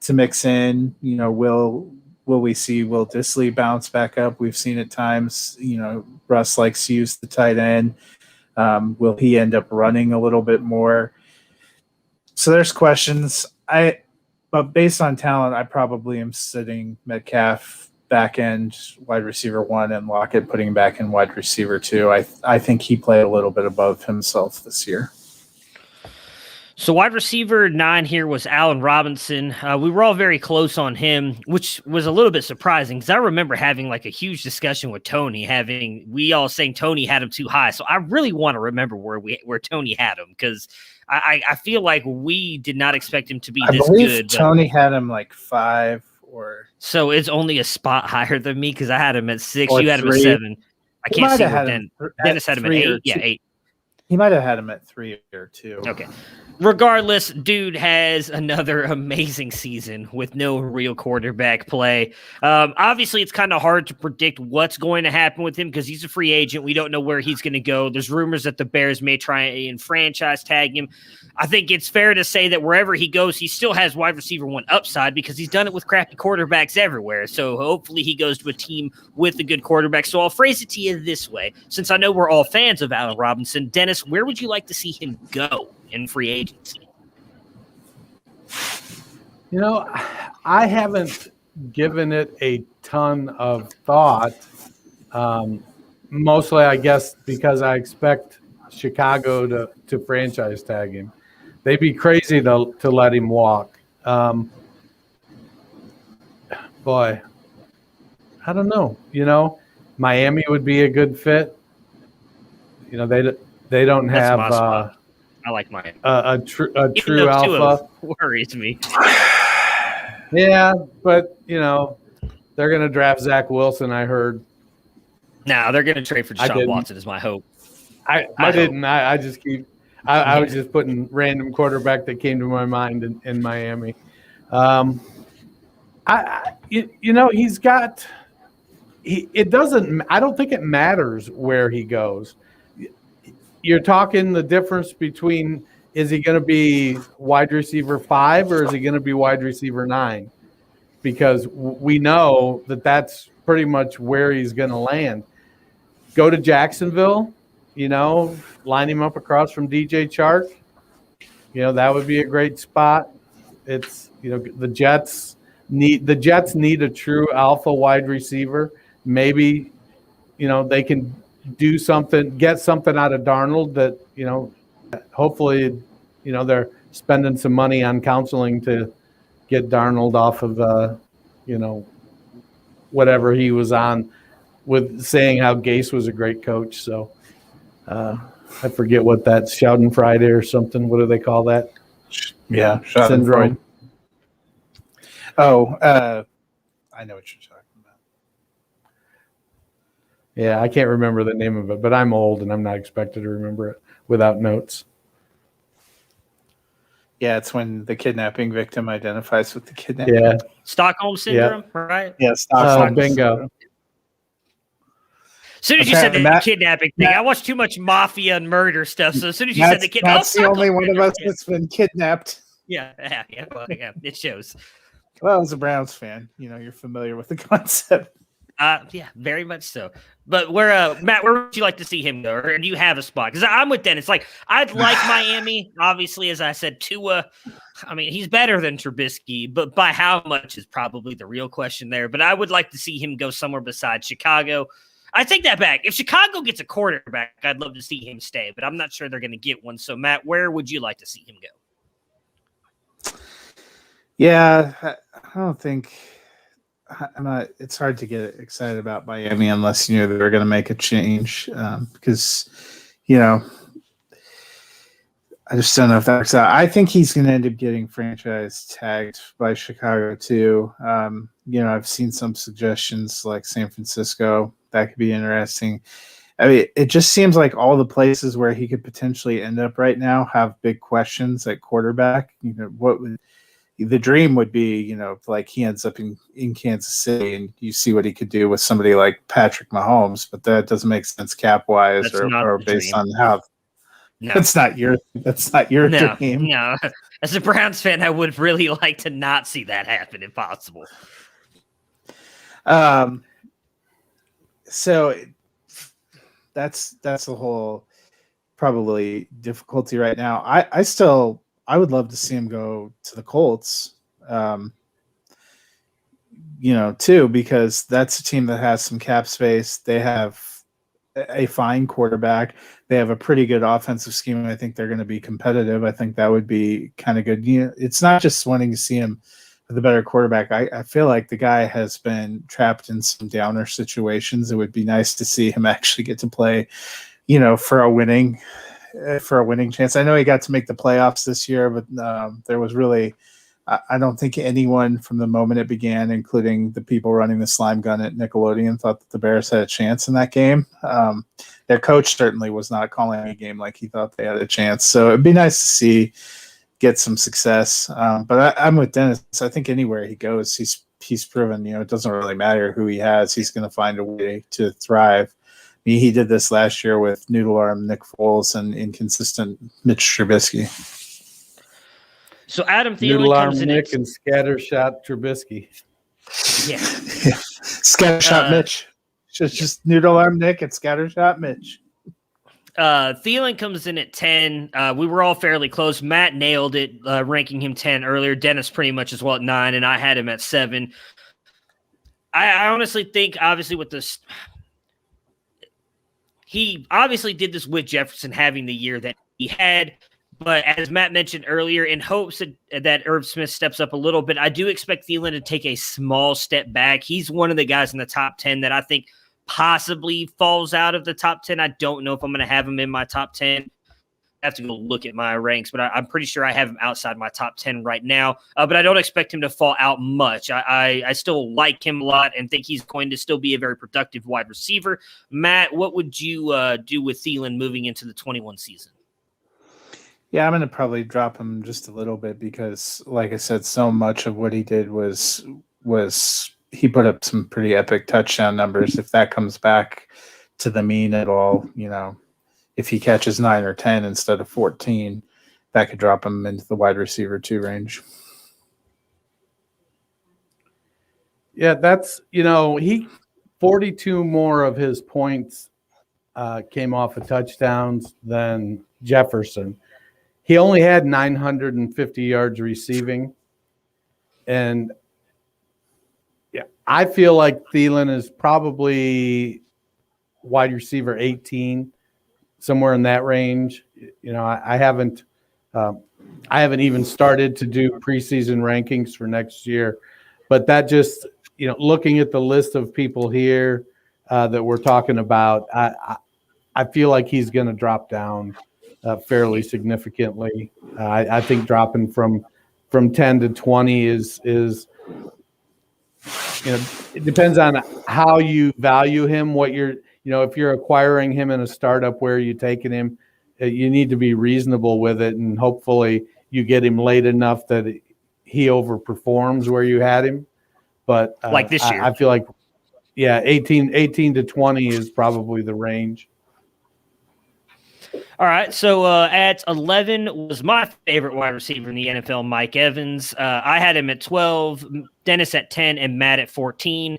to mix in. Will we see Will Dissly bounce back up? We've seen at times, Russ likes to use the tight end. Will he end up running a little bit more? So there's questions. But based on talent, I probably am sitting Metcalf back end wide receiver 1 and Lockett putting him back in wide receiver 2. I think he played a little bit above himself this year. So wide receiver 9 here was Allen Robinson. We were all very close on him, which was a little bit surprising because I remember having like a huge discussion with Tony, we all saying Tony had him too high. So I really want to remember where Tony had him because I feel like we did not expect him to be this good. Tony had him like 5 or so it's only a spot higher than me because I had him at 6. You had him at 7. I can't see what Dennis had him at 8. Yeah, 8. He might have had him at 3 or 2. Okay. Regardless, dude has another amazing season with no real quarterback play. Obviously, it's kind of hard to predict what's going to happen with him because he's a free agent. We don't know where he's going to go. There's rumors that the Bears may try and franchise tag him. I think it's fair to say that wherever he goes, he still has wide receiver 1 upside because he's done it with crappy quarterbacks everywhere. So hopefully he goes to a team with a good quarterback. So I'll phrase it to you this way. Since I know we're all fans of Allen Robinson, Dennis, where would you like to see him go in free agency? You know, I haven't given it a ton of thought. Mostly, I guess, because I expect Chicago to franchise tag him. They'd be crazy to let him walk. Boy, I don't know. You know, Miami would be a good fit. You know, they don't have I like Miami. a true alpha. Worries me. Yeah, but you know, they're going to draft Zach Wilson. I heard. No, they're going to trade for Deshaun Watson. Is my hope. I didn't. I just keep. I was just putting random quarterback that came to my mind in Miami. You know, he's got. It doesn't. I don't think it matters where he goes. You're talking the difference between, is he going to be wide receiver 5 or is he going to be wide receiver 9? Because we know that that's pretty much where he's going to land. Go to Jacksonville, you know, line him up across from DJ Chark. You know, that would be a great spot. It's, you know, the Jets need a true alpha wide receiver. Maybe, you know, they can do something, get something out of Darnold that, you know, hopefully, you know, they're spending some money on counseling to get Darnold off of, you know, whatever he was on with saying how Gase was a great coach. So I forget what that's, Schadenfreude or something. What do they call that? Yeah, syndrome. Oh, I know what you're talking about. Yeah, I can't remember the name of it, but I'm old and I'm not expected to remember it without notes. Yeah, it's when the kidnapping victim identifies with the kidnapping. Yeah. Stockholm syndrome, right? Yeah, Stockholm bingo. syndrome. As soon as you said the kidnapping thing, I watched too much mafia and murder stuff. So as soon as you said the kidnapping, that's the only one of us that's been kidnapped. Yeah, it shows. Well, as a Browns fan, you know, you're familiar with the concept. Yeah, very much so. But Matt, where would you like to see him go? Or do you have a spot? Because I'm with Dennis. Like, I'd like Miami. Obviously, as I said, Tua, I mean, he's better than Trubisky, but by how much is probably the real question there. But I would like to see him go somewhere besides Chicago. I take that back. If Chicago gets a quarterback, I'd love to see him stay, but I'm not sure they're going to get one. So, Matt, where would you like to see him go? Yeah, I don't think it's hard to get excited about Miami unless you knew they were going to make a change because, you know, I just don't know if that works out. I think he's going to end up getting franchise tagged by Chicago too. You know, I've seen some suggestions like San Francisco. That could be interesting. I mean, it just seems like all the places where he could potentially end up right now have big questions at quarterback. You know, the dream would be, you know, like he ends up in Kansas City and you see what he could do with somebody like Patrick Mahomes, but that doesn't make sense cap wise or based on how. No. That's not your dream. No. As a Browns fan, I would really like to not see that happen if possible. So that's the whole probably difficulty right now. I would love to see him go to the Colts, you know, too, because that's a team that has some cap space. They have a fine quarterback. They have a pretty good offensive scheme. I think they're going to be competitive. I think that would be kind of good. You know, it's not just wanting to see him with a better quarterback. I feel like the guy has been trapped in some downer situations. It would be nice to see him actually get to play, you know, for a winning chance. I know he got to make the playoffs this year, but there was really I don't think anyone from the moment it began, including the people running the slime gun at Nickelodeon, thought that the Bears had a chance in that game. Their coach certainly was not calling a game like he thought they had a chance. So it'd be nice to see get some success. But I'm with Dennis. I think anywhere he goes, he's proven, it doesn't really matter who he has. He's going to find a way to thrive. I mean, he did this last year with noodle arm Nick Foles and inconsistent Mitch Trubisky. So Adam Thielen noodle arm comes in Nick and scattershot Trubisky. Yeah. Scattershot Mitch. Just noodle arm Nick and scattershot Mitch. Thielen comes in at 10. We were all fairly close. Matt nailed it, ranking him 10 earlier. Dennis pretty much as well at 9, and I had him at 7. I honestly think, obviously, with this, he obviously did this with Jefferson having the year that he had. But as Matt mentioned earlier, in hopes that Irv Smith steps up a little bit, I do expect Thielen to take a small step back. He's one of the guys in the top 10 that I think possibly falls out of the top 10. I don't know if I'm going to have him in my top 10. I have to go look at my ranks, but I'm pretty sure I have him outside my top 10 right now. But I don't expect him to fall out much. I still like him a lot and think he's going to still be a very productive wide receiver. Matt, what would you do with Thielen moving into the 21 season? Yeah, I'm going to probably drop him just a little bit because, like I said, so much of what he did was he put up some pretty epic touchdown numbers. If that comes back to the mean at all, if he catches 9 or 10 instead of 14, that could drop him into the wide receiver 2 range. Yeah, that's, he 42 more of his points came off of touchdowns than Jefferson. He only had 950 yards receiving. And yeah, I feel like Thielen is probably wide receiver 18, somewhere in that range. I haven't even started to do preseason rankings for next year, but that just, looking at the list of people here that we're talking about, I feel like he's going to drop down fairly significantly. I think dropping from 10 to 20 is it depends on how you value him, what you're, if you're acquiring him in a startup, where you're taking him, you need to be reasonable with it, and hopefully you get him late enough that he overperforms where you had him. But like this year, I feel like, 18 to 20 is probably the range. All right, so at 11 was my favorite wide receiver in the NFL, Mike Evans. I had him at 12, Dennis at 10, and Matt at 14.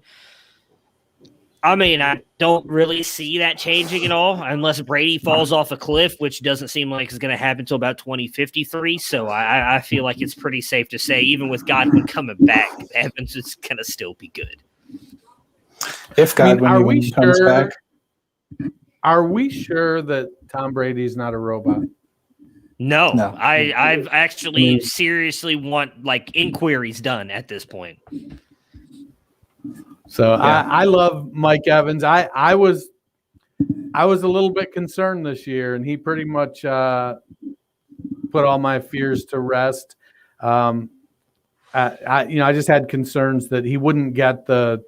I mean, I don't really see that changing at all unless Brady falls off a cliff, which doesn't seem like it's going to happen until about 2053. So I feel like it's pretty safe to say, even with Godwin coming back, Evans is going to still be good. If Godwin comes back. Are we sure that Tom Brady's not a robot? No. I've actually seriously want inquiries done at this point. So yeah. I love Mike Evans. I was a little bit concerned this year, and he pretty much put all my fears to rest. I just had concerns that he wouldn't get the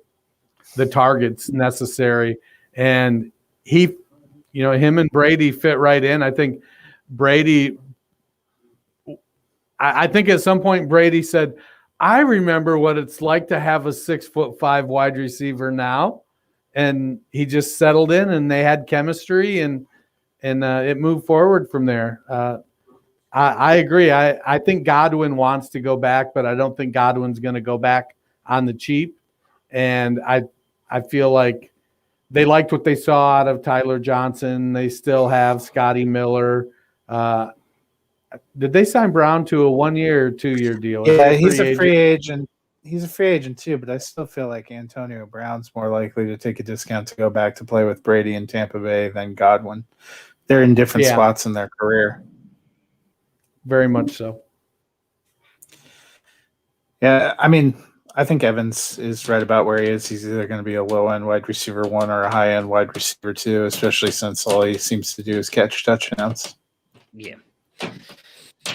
targets necessary, and he. Him and Brady fit right in. I think Brady – I think at some point Brady said, I remember what it's like to have a 6'5" wide receiver now. And he just settled in, and they had chemistry, and it moved forward from there. I agree. I think Godwin wants to go back, but I don't think Godwin's going to go back on the cheap. And I feel like – they liked what they saw out of Tyler Johnson. They still have Scotty Miller. Did they sign Brown to a 1-year or 2-year deal? Yeah, he's a free agent. He's a free agent too, but I still feel like Antonio Brown's more likely to take a discount to go back to play with Brady in Tampa Bay than Godwin. They're in different spots in their career. Very much so. Yeah, I mean, I think Evans is right about where he is. He's either going to be a low-end wide receiver 1 or a high-end wide receiver 2, especially since all he seems to do is catch touchdowns. Yeah.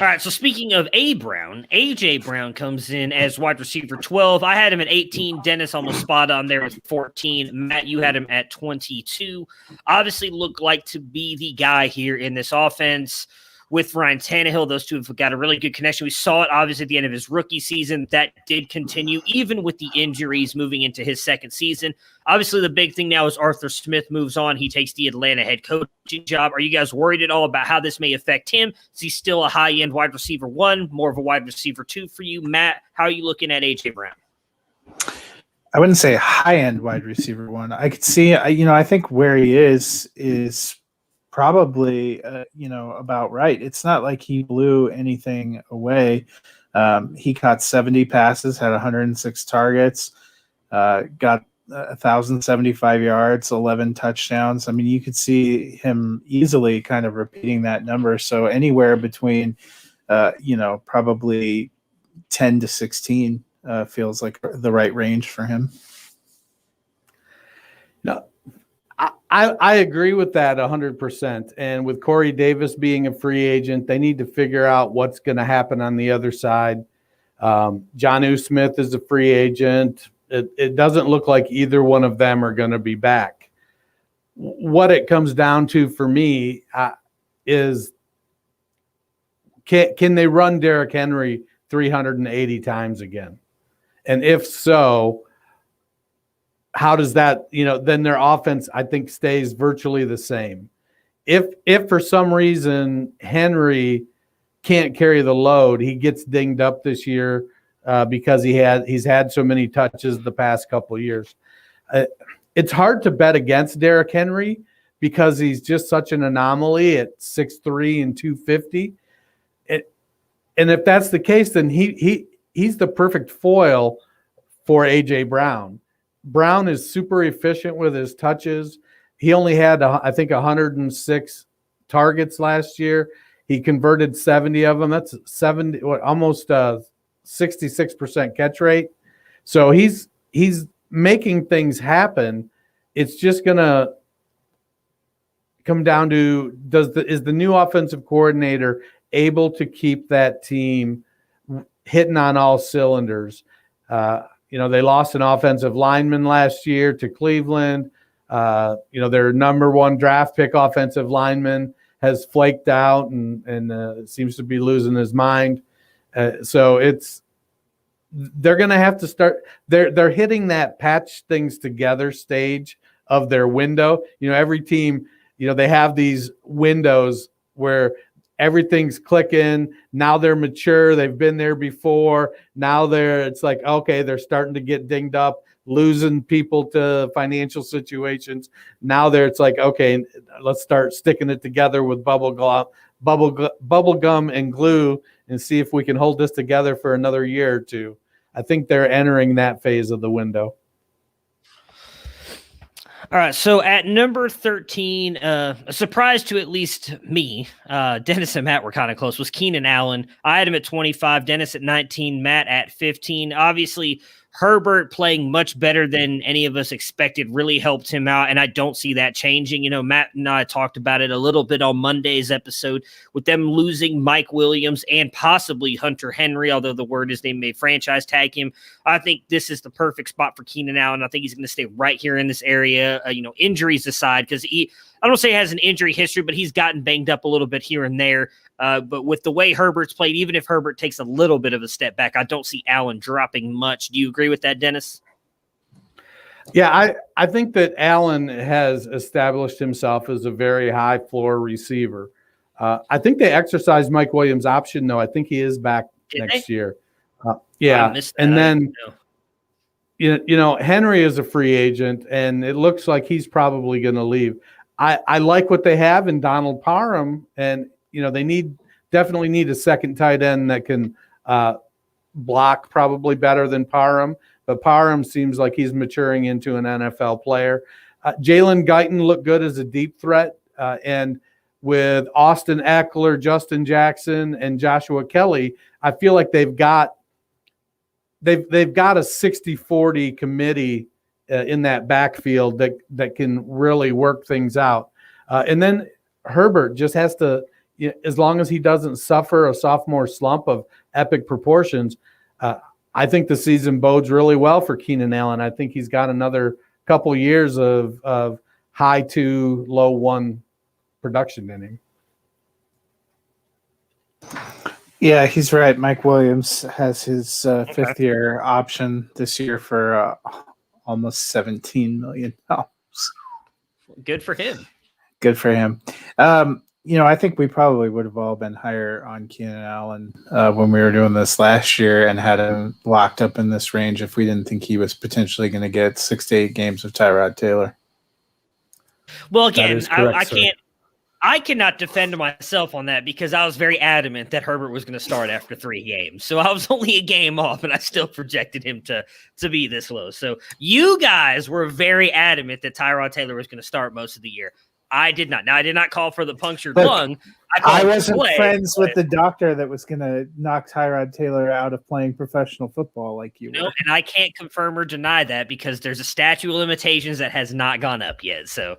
All right, so speaking of A. Brown, A.J. Brown comes in as wide receiver 12. I had him at 18. Dennis almost spot on there with 14. Matt, you had him at 22. Obviously looked like to be the guy here in this offense with Ryan Tannehill. Those two have got a really good connection. We saw it obviously at the end of his rookie season. That did continue even with the injuries moving into his second season. Obviously, the big thing now is Arthur Smith moves on. He takes the Atlanta head coaching job. Are you guys worried at all about how this may affect him? Is he still a high-end wide receiver 1, more of a wide receiver 2 for you? Matt, how are you looking at A.J. Brown? I wouldn't say high-end wide receiver 1. I could see, I think where he is probably, about right. It's not like he blew anything away. He caught 70 passes, had 106 targets, got 1,075 yards, 11 touchdowns. I mean, you could see him easily kind of repeating that number. So anywhere between, probably 10 to 16 feels like the right range for him. No, I agree with that 100%. And with Corey Davis being a free agent, they need to figure out what's going to happen on the other side. Jonnu Smith is a free agent. It doesn't look like either one of them are going to be back. What it comes down to for me is can they run Derrick Henry 380 times again? And if so, how does that, then their offense, I think, stays virtually the same. If for some reason Henry can't carry the load, he gets dinged up this year because he's had so many touches the past couple of years. It's hard to bet against Derrick Henry because he's just such an anomaly at 6'3" and 250. And if that's the case, then he's the perfect foil for A.J. Brown. Brown is super efficient with his touches. He only had, I think, 106 targets last year. He converted 70 of them. That's almost 66% catch rate. So he's making things happen. It's just gonna come down to is the new offensive coordinator able to keep that team hitting on all cylinders? They lost an offensive lineman last year to Cleveland. Their number 1 draft pick offensive lineman has flaked out and seems to be losing his mind. So they're going to have to start. They're hitting that patch things together stage of their window. Every team, they have these windows where everything's clicking. Now they're mature. They've been there before. Now it's like, okay, they're starting to get dinged up, losing people to financial situations. Now it's like, okay, let's start sticking it together with bubble gum and glue and see if we can hold this together for another year or two. I think they're entering that phase of the window. All right, so at number 13, a surprise to at least me, Dennis and Matt were kind of close, was Keenan Allen. I had him at 25, Dennis at 19, Matt at 15. Obviously, Herbert playing much better than any of us expected really helped him out, and I don't see that changing. Matt and I talked about it a little bit on Monday's episode with them losing Mike Williams and possibly Hunter Henry, although the word is they may franchise tag him. I think this is the perfect spot for Keenan Allen. I think he's going to stay right here in this area, injuries aside, because I don't say he has an injury history, but he's gotten banged up a little bit here and there. But with the way Herbert's played, even if Herbert takes a little bit of a step back, I don't see Allen dropping much. Do you agree with that, Dennis? Yeah, I think that Allen has established himself as a very high floor receiver. I think they exercised Mike Williams' option, though. I think he is back next year. Yeah, and then Henry is a free agent, and it looks like he's probably going to leave. I like what they have in Donald Parham, and they definitely need a second tight end that can block probably better than Parham. But Parham seems like he's maturing into an NFL player. Jalen Guyton looked good as a deep threat, and with Austin Eckler, Justin Jackson, and Joshua Kelly, I feel like they've got a 60-40 committee in that backfield that can really work things out. And then Herbert just has to as long as he doesn't suffer a sophomore slump of epic proportions, I think the season bodes really well for Keenan Allen. I think he's got another couple years of high 2, low 1 production in him. Yeah, he's right. Mike Williams has his fifth-year option this year for almost $17 million. Good for him. Good for him. I think we probably would have all been higher on Keenan Allen when we were doing this last year and had him locked up in this range if we didn't think he was potentially going to get 6 to 8 games of Tyrod Taylor. Well, again, I cannot defend myself on that because I was very adamant that Herbert was going to start after 3 games. So I was only a game off, and I still projected him to be this low. So you guys were very adamant that Tyrod Taylor was going to start most of the year. I did not. Now, I did not call for the punctured lung. I wasn't friends with the doctor that was going to knock Tyrod Taylor out of playing professional football like you were. And I can't confirm or deny that because there's a statute of limitations that has not gone up yet. So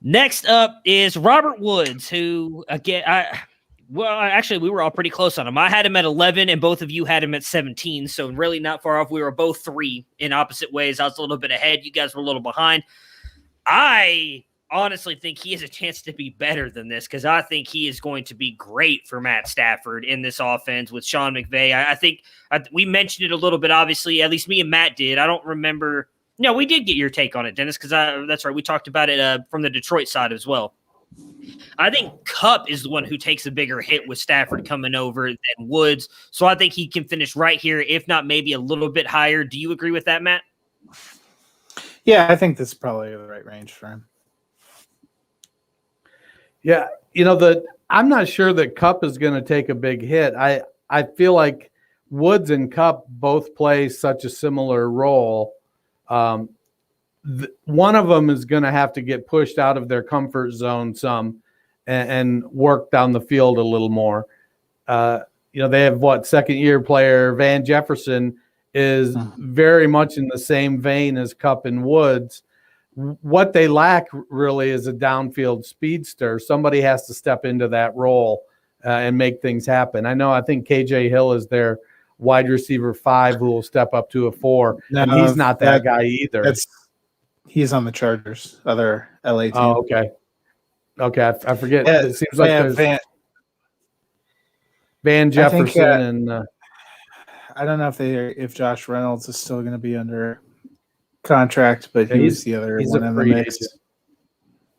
next up is Robert Woods, who, again, actually, we were all pretty close on him. I had him at 11, and both of you had him at 17, so really not far off. We were both 3 in opposite ways. I was a little bit ahead. You guys were a little behind. I honestly think he has a chance to be better than this because I think he is going to be great for Matt Stafford in this offense with Sean McVay. I think we mentioned it a little bit, obviously. At least me and Matt did. I don't remember. No, we did get your take on it, Dennis, because that's right. We talked about it from the Detroit side as well. I think Kupp is the one who takes a bigger hit with Stafford coming over than Woods. So I think he can finish right here, if not maybe a little bit higher. Do you agree with that, Matt? Yeah, I think this is probably the right range for him. Yeah, I'm not sure that Kupp is going to take a big hit. I feel like Woods and Kupp both play such a similar role. One of them is going to have to get pushed out of their comfort zone some and work down the field a little more. They have second-year player Van Jefferson is very much in the same vein as Kupp and Woods. What they lack really is a downfield speedster. Somebody has to step into that role and make things happen. I think KJ Hill is their wide receiver 5 who will step up to a 4. No, and he's not that guy either. He's on the Chargers, other LA team. Oh, okay. Okay, I forget. Yeah, it seems like there's Van Jefferson and I don't know if Josh Reynolds is still going to be under contract, but he's the other one in the mix.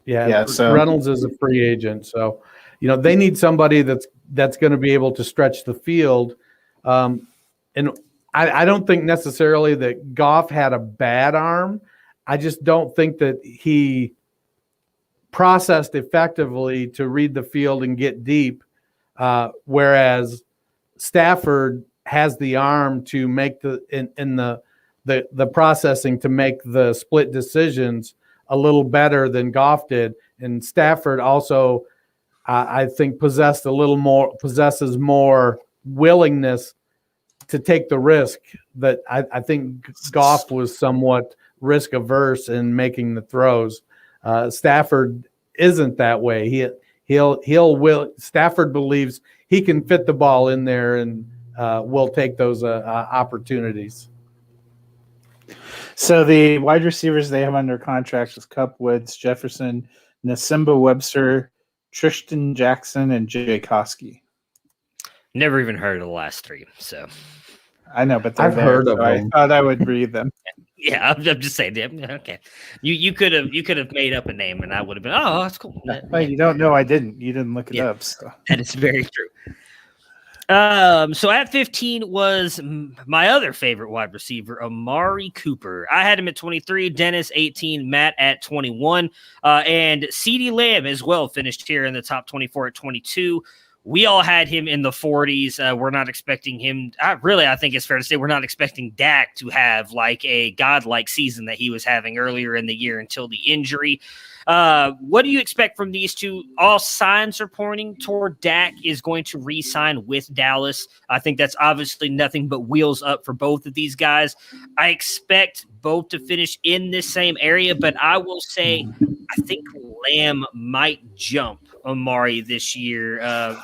Yeah. So Reynolds is a free agent, so they need somebody that's going to be able to stretch the field. And I don't think necessarily that Goff had a bad arm. I just don't think that he processed effectively to read the field and get deep, whereas Stafford has the arm to make the processing to make the split decisions a little better than Goff did. And Stafford also, I think, possesses more willingness to take the risk that I think Goff was somewhat risk averse in making the throws. Stafford isn't that way. Stafford believes he can fit the ball in there and will take those opportunities. So the wide receivers they have under contract is Kupp, Woods, Jefferson, Nasimba Webster, Tristan Jackson, and Jay Koski. Never even heard of the last 3, so I know, but I've heard of them. I thought I would read them. Yeah, I'm just saying. Okay, you could have made up a name, and I would have been. Oh, that's cool. Well, you don't know I didn't. You didn't look it up. So. That is very true. So at 15 was my other favorite wide receiver, Amari Cooper. I had him at 23, Dennis 18, Matt at 21, and CeeDee Lamb as well finished here in the top 24 at 22. We all had him in the 40s. We're not expecting him. I think it's fair to say we're not expecting Dak to have like a godlike season that he was having earlier in the year until the injury. What do you expect from these two? All signs are pointing toward Dak is going to re-sign with Dallas. I think that's obviously nothing but wheels up for both of these guys. I expect both to finish in this same area, but I will say I think Lamb might jump Amari this year.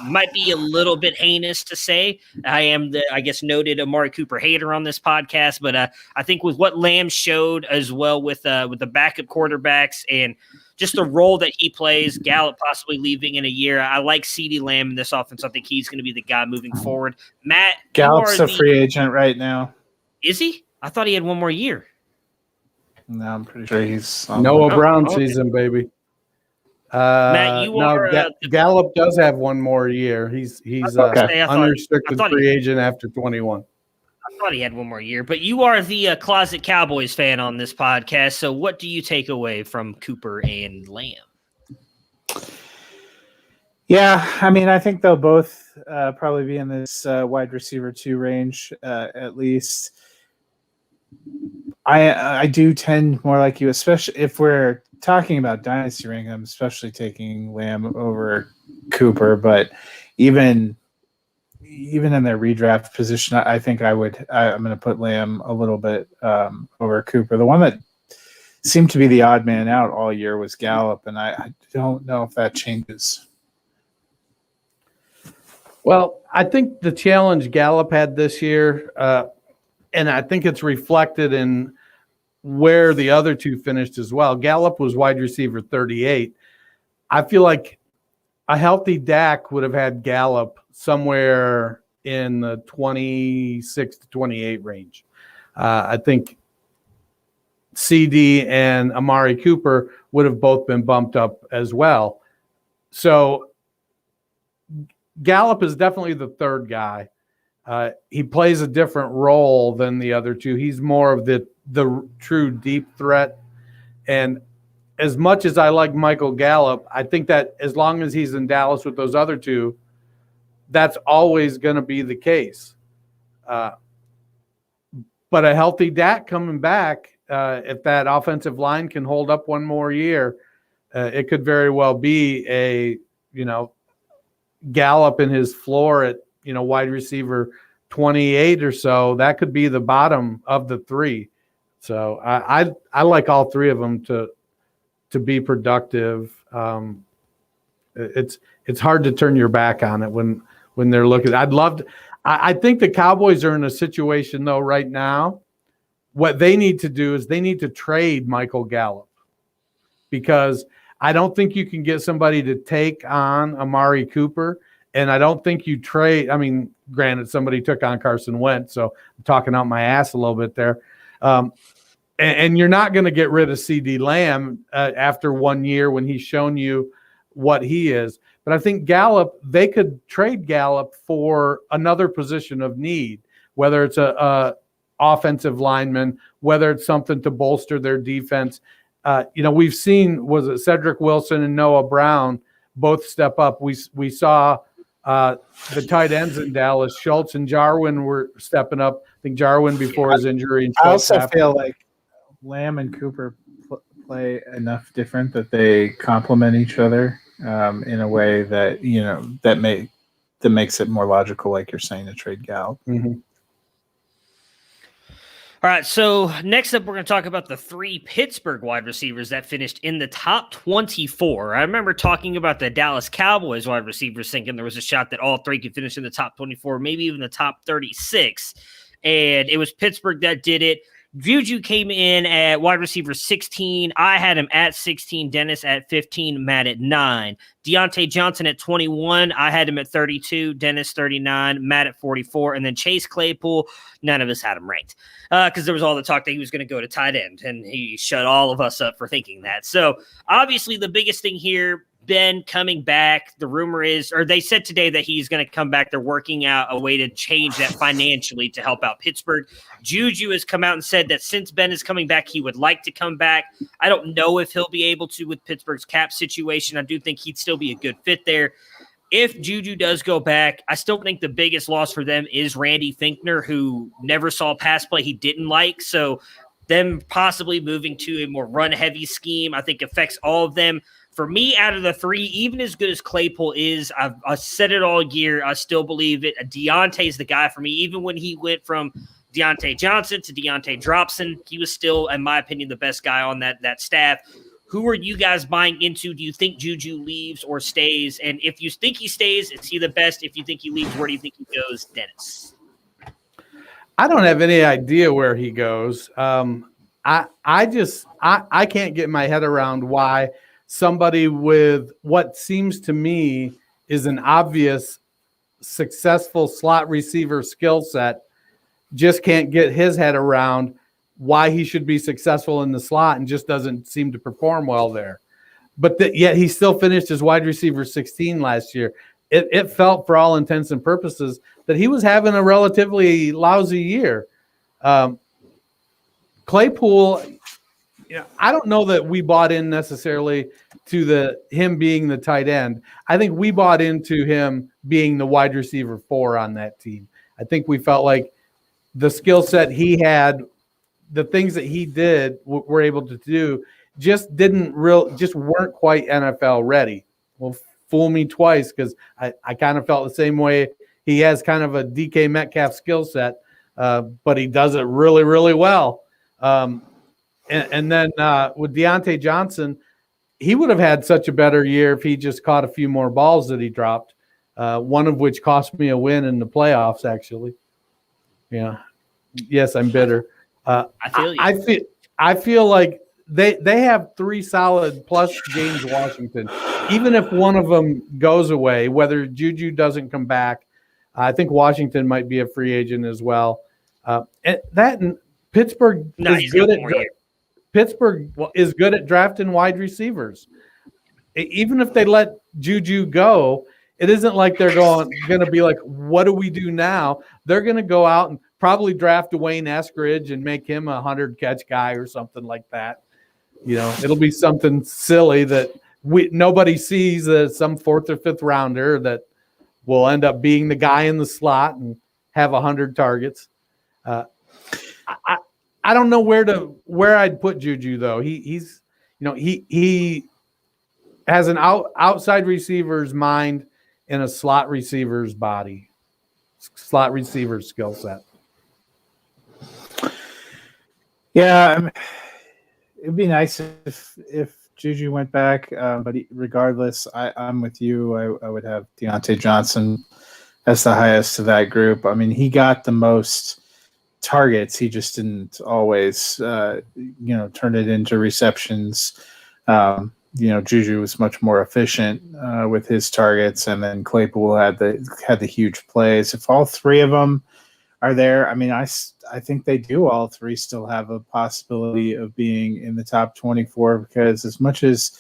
Might be a little bit heinous to say. I am the, I guess, noted Amari Cooper hater on this podcast, but I think with what Lamb showed as well with the backup quarterbacks and just the role that he plays, Gallup possibly leaving in a year, I like CeeDee Lamb in this offense. I think he's going to be the guy moving forward. Matt, Gallup's a free agent right now. Is he? I thought he had one more year. No, I'm pretty sure he's on Noah Brown season, baby. Matt, you are Gallup does have one more year. He's unrestricted free agent after 21. I thought he had one more year, but you are the closet Cowboys fan on this podcast. So what do you take away from Cooper and Lamb? Yeah, I mean, I think they'll both probably be in this wide receiver 2 range at least. I do tend more like you, especially if we're talking about dynasty rank. I'm especially taking Lamb over Cooper, but even in their redraft position, I think I'm going to put Lamb a little bit over Cooper. The one that seemed to be the odd man out all year was Gallup, and I don't know if that changes. Well, I think the challenge Gallup had this year, and I think it's reflected in where the other two finished as well. Gallup was wide receiver 38. I feel like a healthy Dak would have had Gallup somewhere in the 26 to 28 range. I think CD and Amari Cooper would have both been bumped up as well. So Gallup is definitely the third guy. He plays a different role than the other two. He's more of the true deep threat. And as much as I like Michael Gallup, I think that as long as he's in Dallas with those other two, that's always going to be the case. But a healthy Dak coming back, if that offensive line can hold up one more year, it could very well be a, Gallup in his floor at, wide receiver 28 or so. That could be the bottom of the three. So I like all three of them to be productive. It's hard to turn your back on it when they're looking. I think the Cowboys are in a situation though right now. What they need to do is they need to trade Michael Gallup, because I don't think you can get somebody to take on Amari Cooper. And I don't think you trade. I mean, granted, somebody took on Carson Wentz, so I'm talking out my ass a little bit there. And you're not going to get rid of CeeDee Lamb after 1 year when he's shown you what he is. But I think Gallup, they could trade Gallup for another position of need, whether it's a offensive lineman, whether it's something to bolster their defense. We've seen, was it Cedric Wilson and Noah Brown both step up. We saw the tight ends in Dallas, Schultz and Jarwin were stepping up. I think Jarwin before his injury. And I also feel like Lamb and Cooper play enough different that they complement each other in a way that that makes it more logical, like you're saying, to trade Gallup. Mm-hmm. All right, so next up, we're going to talk about the 3 Pittsburgh wide receivers that finished in the top 24. I remember talking about the Dallas Cowboys wide receivers, thinking there was a shot that all 3 could finish in the top 24, maybe even the top 36. And it was Pittsburgh that did it. Juju came in at wide receiver 16. I had him at 16, Dennis at 15, Matt at 9. Deontay Johnson at 21. I had him at 32, Dennis 39, Matt at 44. And then Chase Claypool, none of us had him ranked because there was all the talk that he was going to go to tight end, and he shut all of us up for thinking that. So obviously the biggest thing here, Ben coming back, the rumor is, or they said today that he's going to come back. They're working out a way to change that financially to help out Pittsburgh. Juju has come out and said that since Ben is coming back, he would like to come back. I don't know if he'll be able to with Pittsburgh's cap situation. I do think he'd still be a good fit there. If Juju does go back, I still think the biggest loss for them is Randy Finkner, who never saw pass play he didn't like. So them possibly moving to a more run-heavy scheme, I think affects all of them. For me, out of the 3, even as good as Claypool is, I've said it all year, I still believe it. Deontay's the guy for me. Even when he went from Deontay Johnson to Deontay Dropson, he was still, in my opinion, the best guy on that staff. Who are you guys buying into? Do you think Juju leaves or stays? And if you think he stays, is he the best? If you think he leaves, where do you think he goes, Dennis? I don't have any idea where he goes. I can't get my head around why somebody with what seems to me is an obvious successful slot receiver skill set just can't get his head around why he should be successful in the slot and just doesn't seem to perform well there. But yet he still finished as wide receiver 16 last year. It felt, for all intents and purposes, that he was having a relatively lousy year. Claypool, I don't know that we bought in necessarily to him being the tight end. I think we bought into him being the wide receiver 4 on that team. I think we felt like the skill set he had, the things that he did, were able to do, just weren't quite NFL ready. Well, fool me twice, because I kind of felt the same way. He has kind of a DK Metcalf skill set, but he does it really, really well. And then with Deontay Johnson, he would have had such a better year if he just caught a few more balls that he dropped, one of which cost me a win in the playoffs, actually. Yeah. Yes, I'm bitter. I feel you. I feel like they have 3 solid plus James Washington. Even if one of them goes away, whether Juju doesn't come back, I think Washington might be a free agent as well. And Pittsburgh is good at Pittsburgh is good at drafting wide receivers. Even if they let Juju go, it isn't like they're going to be like, what do we do now? They're going to go out and probably draft Dwayne Eskridge and make him a 100-catch guy or something like that. It'll be something silly that nobody sees, that some 4th or 5th rounder that will end up being the guy in the slot and have 100 targets. I don't know where I'd put Juju though. He has an outside receiver's mind and a slot receiver's body, slot receiver's skill set. Yeah, it'd be nice if Juju went back, but regardless, I'm with you. I would have Deontay Johnson as the highest of that group. I mean, he got the most targets. He just didn't always, turn it into receptions. Juju was much more efficient with his targets, and then Claypool had the huge plays. If all 3 of them are there, I mean, I think they do all 3 still have a possibility of being in the top 24, because as much as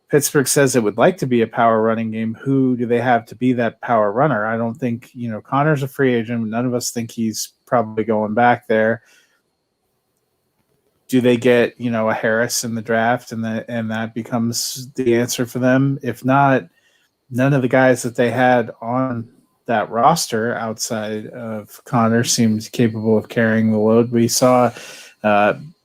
Pittsburgh says it would like to be a power running game, who do they have to be that power runner? I don't think, Connor's a free agent. None of us think he's probably going back there. Do they get, a Harris in the draft and that becomes the answer for them? If not, none of the guys that they had on that roster outside of Connor seemed capable of carrying the load. We saw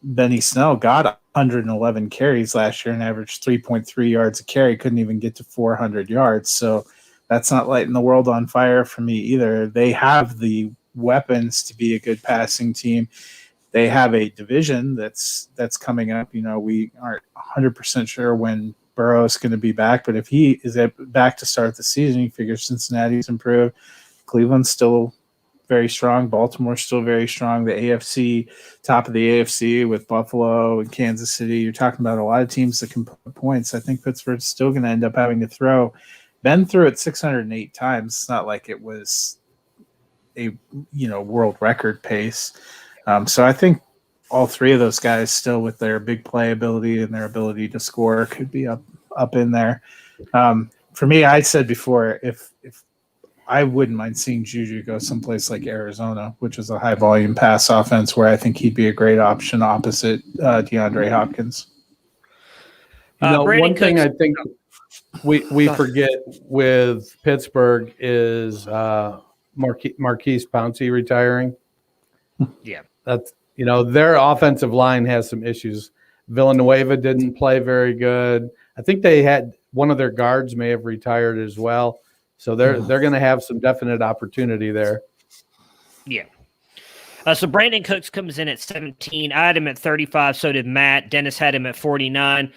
Benny Snell got 111 carries last year and averaged 3.3 yards a carry, couldn't even get to 400 yards. So that's not lighting the world on fire for me either. They have the weapons to be a good passing team. They have a division that's coming up. We aren't 100% sure when Burrow's going to be back, but if he is back to start the season, you figure Cincinnati's improved. Cleveland's still very strong. Baltimore's still very strong. The AFC, top of the AFC with Buffalo and Kansas City. You're talking about a lot of teams that can put points. I think Pittsburgh's still going to end up having to throw. Ben threw it 608 times. It's not like it was a world record pace. So I think all 3 of those guys still, with their big play ability and their ability to score, could be up in there. For me, I said before, if I wouldn't mind seeing Juju go someplace like Arizona, which is a high volume pass offense, where I think he'd be a great option opposite DeAndre Hopkins. One thing I think we forget with Pittsburgh is Marquise Pouncey retiring. Yeah. That's their offensive line has some issues. Villanueva didn't play very good. I think they had one of their guards may have retired as well. So they're going to have some definite opportunity there. Yeah. So Brandon Cooks comes in at 17. I had him at 35. So did Matt. Dennis had him at 49.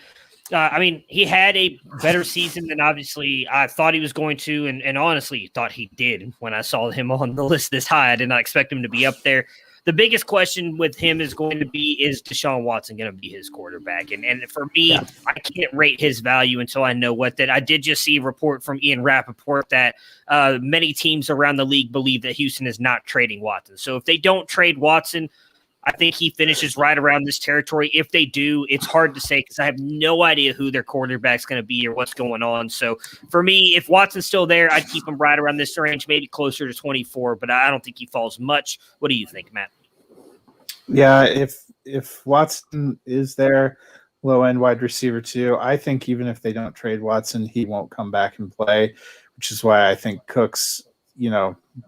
I mean, he had a better season than obviously I thought he was going to, and honestly thought he did when I saw him on the list this high. I did not expect him to be up there. The biggest question with him is going to be, is Deshaun Watson going to be his quarterback? And for me, I can't rate his value until I know what that. I did just see a report from Ian Rappaport that many teams around the league believe that Houston is not trading Watson. So if they don't trade Watson, I think he finishes right around this territory. If they do, it's hard to say because I have no idea who their quarterback's going to be or what's going on. So for me, if Watson's still there, I'd keep him right around this range, maybe closer to 24, but I don't think he falls much. What do you think, Matt? Yeah, if Watson is there, low-end wide receiver too, I think even if they don't trade Watson, he won't come back and play, which is why I think Cooks,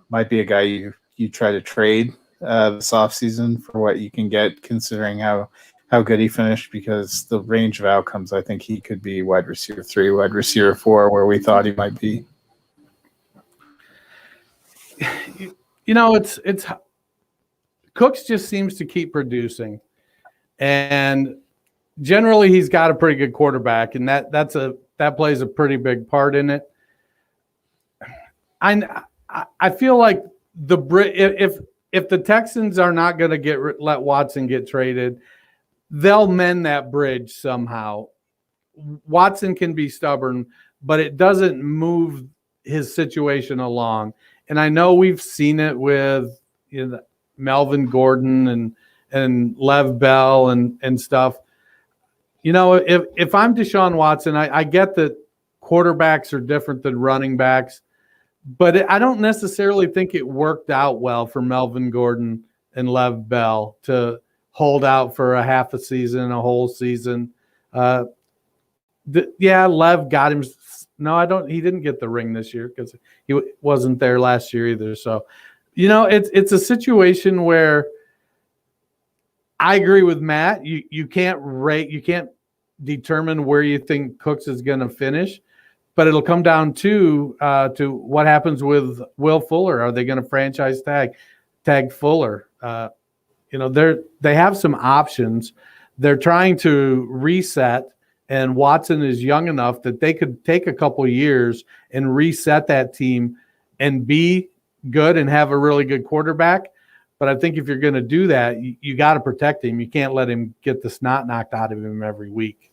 might be a guy you try to trade this offseason for what you can get, considering how good he finished, because the range of outcomes, I think he could be wide receiver 3, wide receiver 4, where we thought he might be. It's Cooks just seems to keep producing, and generally he's got a pretty good quarterback, and that plays a pretty big part in it. I feel like if the Texans are not going to let Watson get traded, they'll mend that bridge somehow. Watson can be stubborn, but it doesn't move his situation along. And I know we've seen it with Melvin Gordon and Lev Bell and stuff. If I'm Deshaun Watson, I get that quarterbacks are different than running backs, but I don't necessarily think it worked out well for Melvin Gordon and Lev Bell to hold out for a half a season, a whole season. Lev got him. No, he didn't get the ring this year because he wasn't there last year either. So, it's a situation where I agree with Matt. You can't determine where you think Cooks is going to finish, but it'll come down to what happens with Will Fuller. Are they going to franchise tag Fuller? They have some options. They're trying to reset, and Watson is young enough that they could take a couple years and reset that team and be good and have a really good quarterback. But I think if you're going to do that, you got to protect him. You can't let him get the snot knocked out of him every week.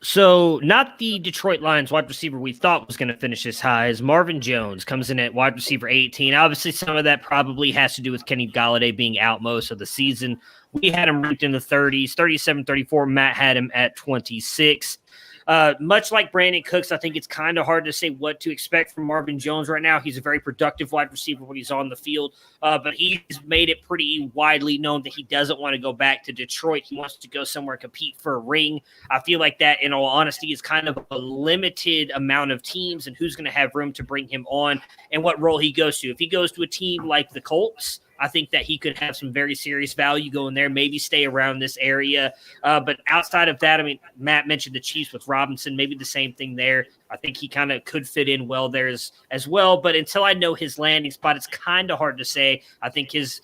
So not the Detroit Lions wide receiver we thought was going to finish as high as Marvin Jones comes in at wide receiver 18. Obviously, some of that probably has to do with Kenny Golladay being out most of the season. We had him ranked in the 30s, 37, 34. Matt had him at 26. Much like Brandon Cooks, I think it's kind of hard to say what to expect from Marvin Jones right now. He's a very productive wide receiver when he's on the field, but he's made it pretty widely known that he doesn't want to go back to Detroit. He wants to go somewhere and compete for a ring. I feel like that, in all honesty, is kind of a limited amount of teams and who's going to have room to bring him on and what role he goes to. If he goes to a team like the Colts, I think that he could have some very serious value going there, maybe stay around this area. But outside of that, I mean, Matt mentioned the Chiefs with Robinson, maybe the same thing there. I think he kind of could fit in well there as well. But until I know his landing spot, it's kind of hard to say. I think his,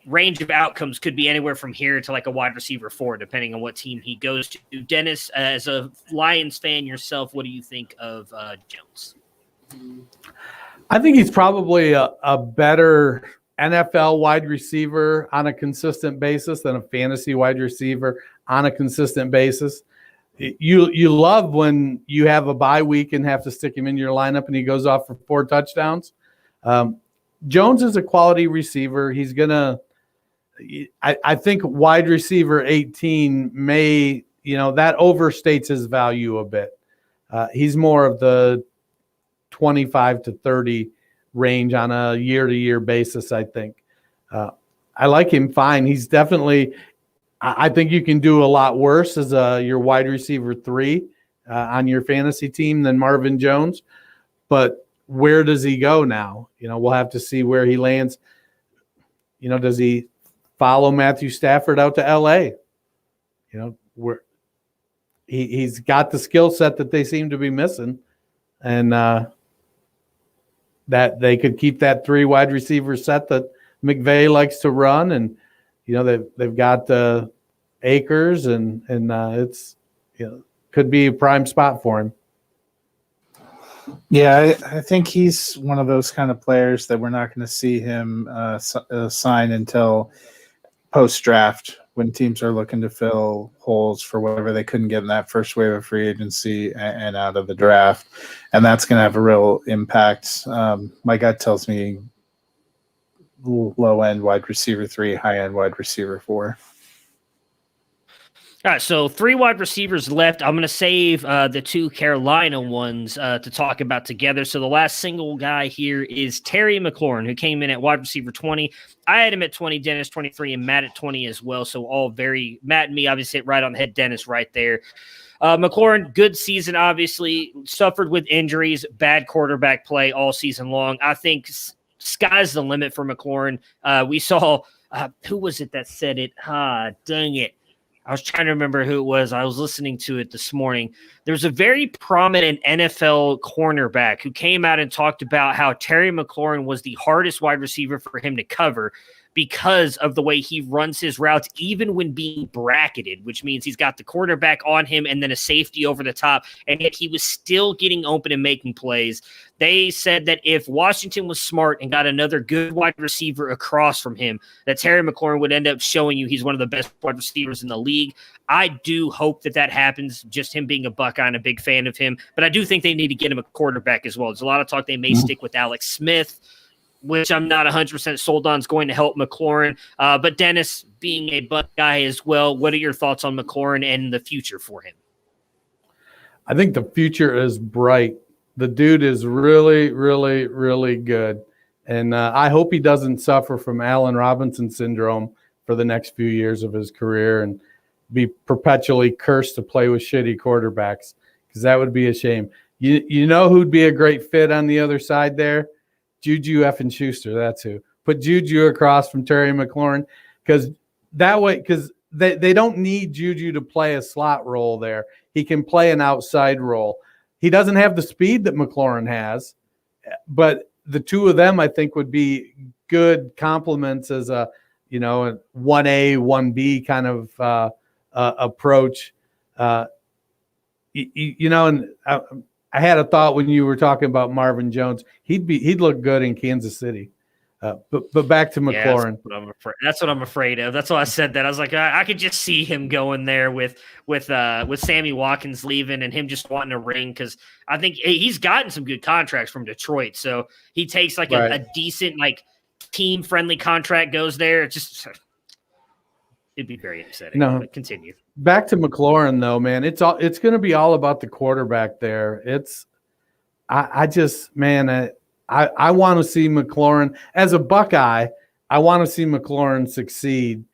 range of outcomes could be anywhere from here to like a wide receiver 4, depending on what team he goes to. Dennis, as a Lions fan yourself, what do you think of Jones? I think he's probably a better NFL wide receiver on a consistent basis than a fantasy wide receiver on a consistent basis. You love when you have a bye week and have to stick him in your lineup and he goes off for 4 touchdowns. Jones is a quality receiver. He's going to – I think wide receiver 18 may – that overstates his value a bit. He's more of the 25 to 30 range on a year-to-year basis, I think. I like him fine. He's definitely – I think you can do a lot worse as your wide receiver 3 on your fantasy team than Marvin Jones. But where does he go now? We'll have to see where he lands. Does he follow Matthew Stafford out to L.A.? Where he's got the skill set that they seem to be missing. And that they could keep that 3 wide receiver set that McVay likes to run. And, they've got acres, and it's could be a prime spot for him. Yeah, I think he's one of those kind of players that we're not going to see him sign until post-draft, when teams are looking to fill holes for whatever they couldn't get in that first wave of free agency and out of the draft. And that's going to have a real impact. My gut tells me low-end wide receiver 3, high-end wide receiver 4. All right, so 3 wide receivers left. I'm going to save the 2 Carolina ones to talk about together. So the last single guy here is Terry McLaurin, who came in at wide receiver 20. I had him at 20, Dennis 23, and Matt at 20 as well. So Matt and me obviously hit right on the head. Dennis right there. McLaurin, good season, obviously. Suffered with injuries, bad quarterback play all season long. I think sky's the limit for McLaurin. We saw who was it that said it? Dang it. I was trying to remember who it was. I was listening to it this morning. There's a very prominent NFL cornerback who came out and talked about how Terry McLaurin was the hardest wide receiver for him to cover because of the way he runs his routes, even when being bracketed, which means he's got the quarterback on him and then a safety over the top, and yet he was still getting open and making plays. They said that if Washington was smart and got another good wide receiver across from him, that Terry McLaurin would end up showing you he's one of the best wide receivers in the league. I do hope that happens, just him being a Buckeye and a big fan of him, but I do think they need to get him a quarterback as well. There's a lot of talk they may stick with Alex Smith, which I'm not 100% sold on is going to help McLaurin. But Dennis, being a Buckeye as well, what are your thoughts on McLaurin and the future for him? I think the future is bright. The dude is really, really, really good. And I hope he doesn't suffer from Allen Robinson syndrome for the next few years of his career and be perpetually cursed to play with shitty quarterbacks, because that would be a shame. You know who'd be a great fit on the other side there? Juju effing Schuster, that's who. Put Juju across from Terry McLaurin, because they don't need Juju to play a slot role there. He can play an outside role. He doesn't have the speed that McLaurin has, but the two of them I think would be good complements as a 1A, 1B kind of approach. And I had a thought when you were talking about Marvin Jones. He'd look good in Kansas City. But back to McLaurin. Yeah, that's what I'm afraid of. That's why I said that. I was like, I could just see him going there with Sammy Watkins leaving and him just wanting a ring, because I think he's gotten some good contracts from Detroit. So he takes a decent team friendly contract, goes there. It'd be very upsetting. No, but continue. Back to McLaurin though, man. It's going to be all about the quarterback there. I want to see McLaurin as a Buckeye. I want to see McLaurin succeed,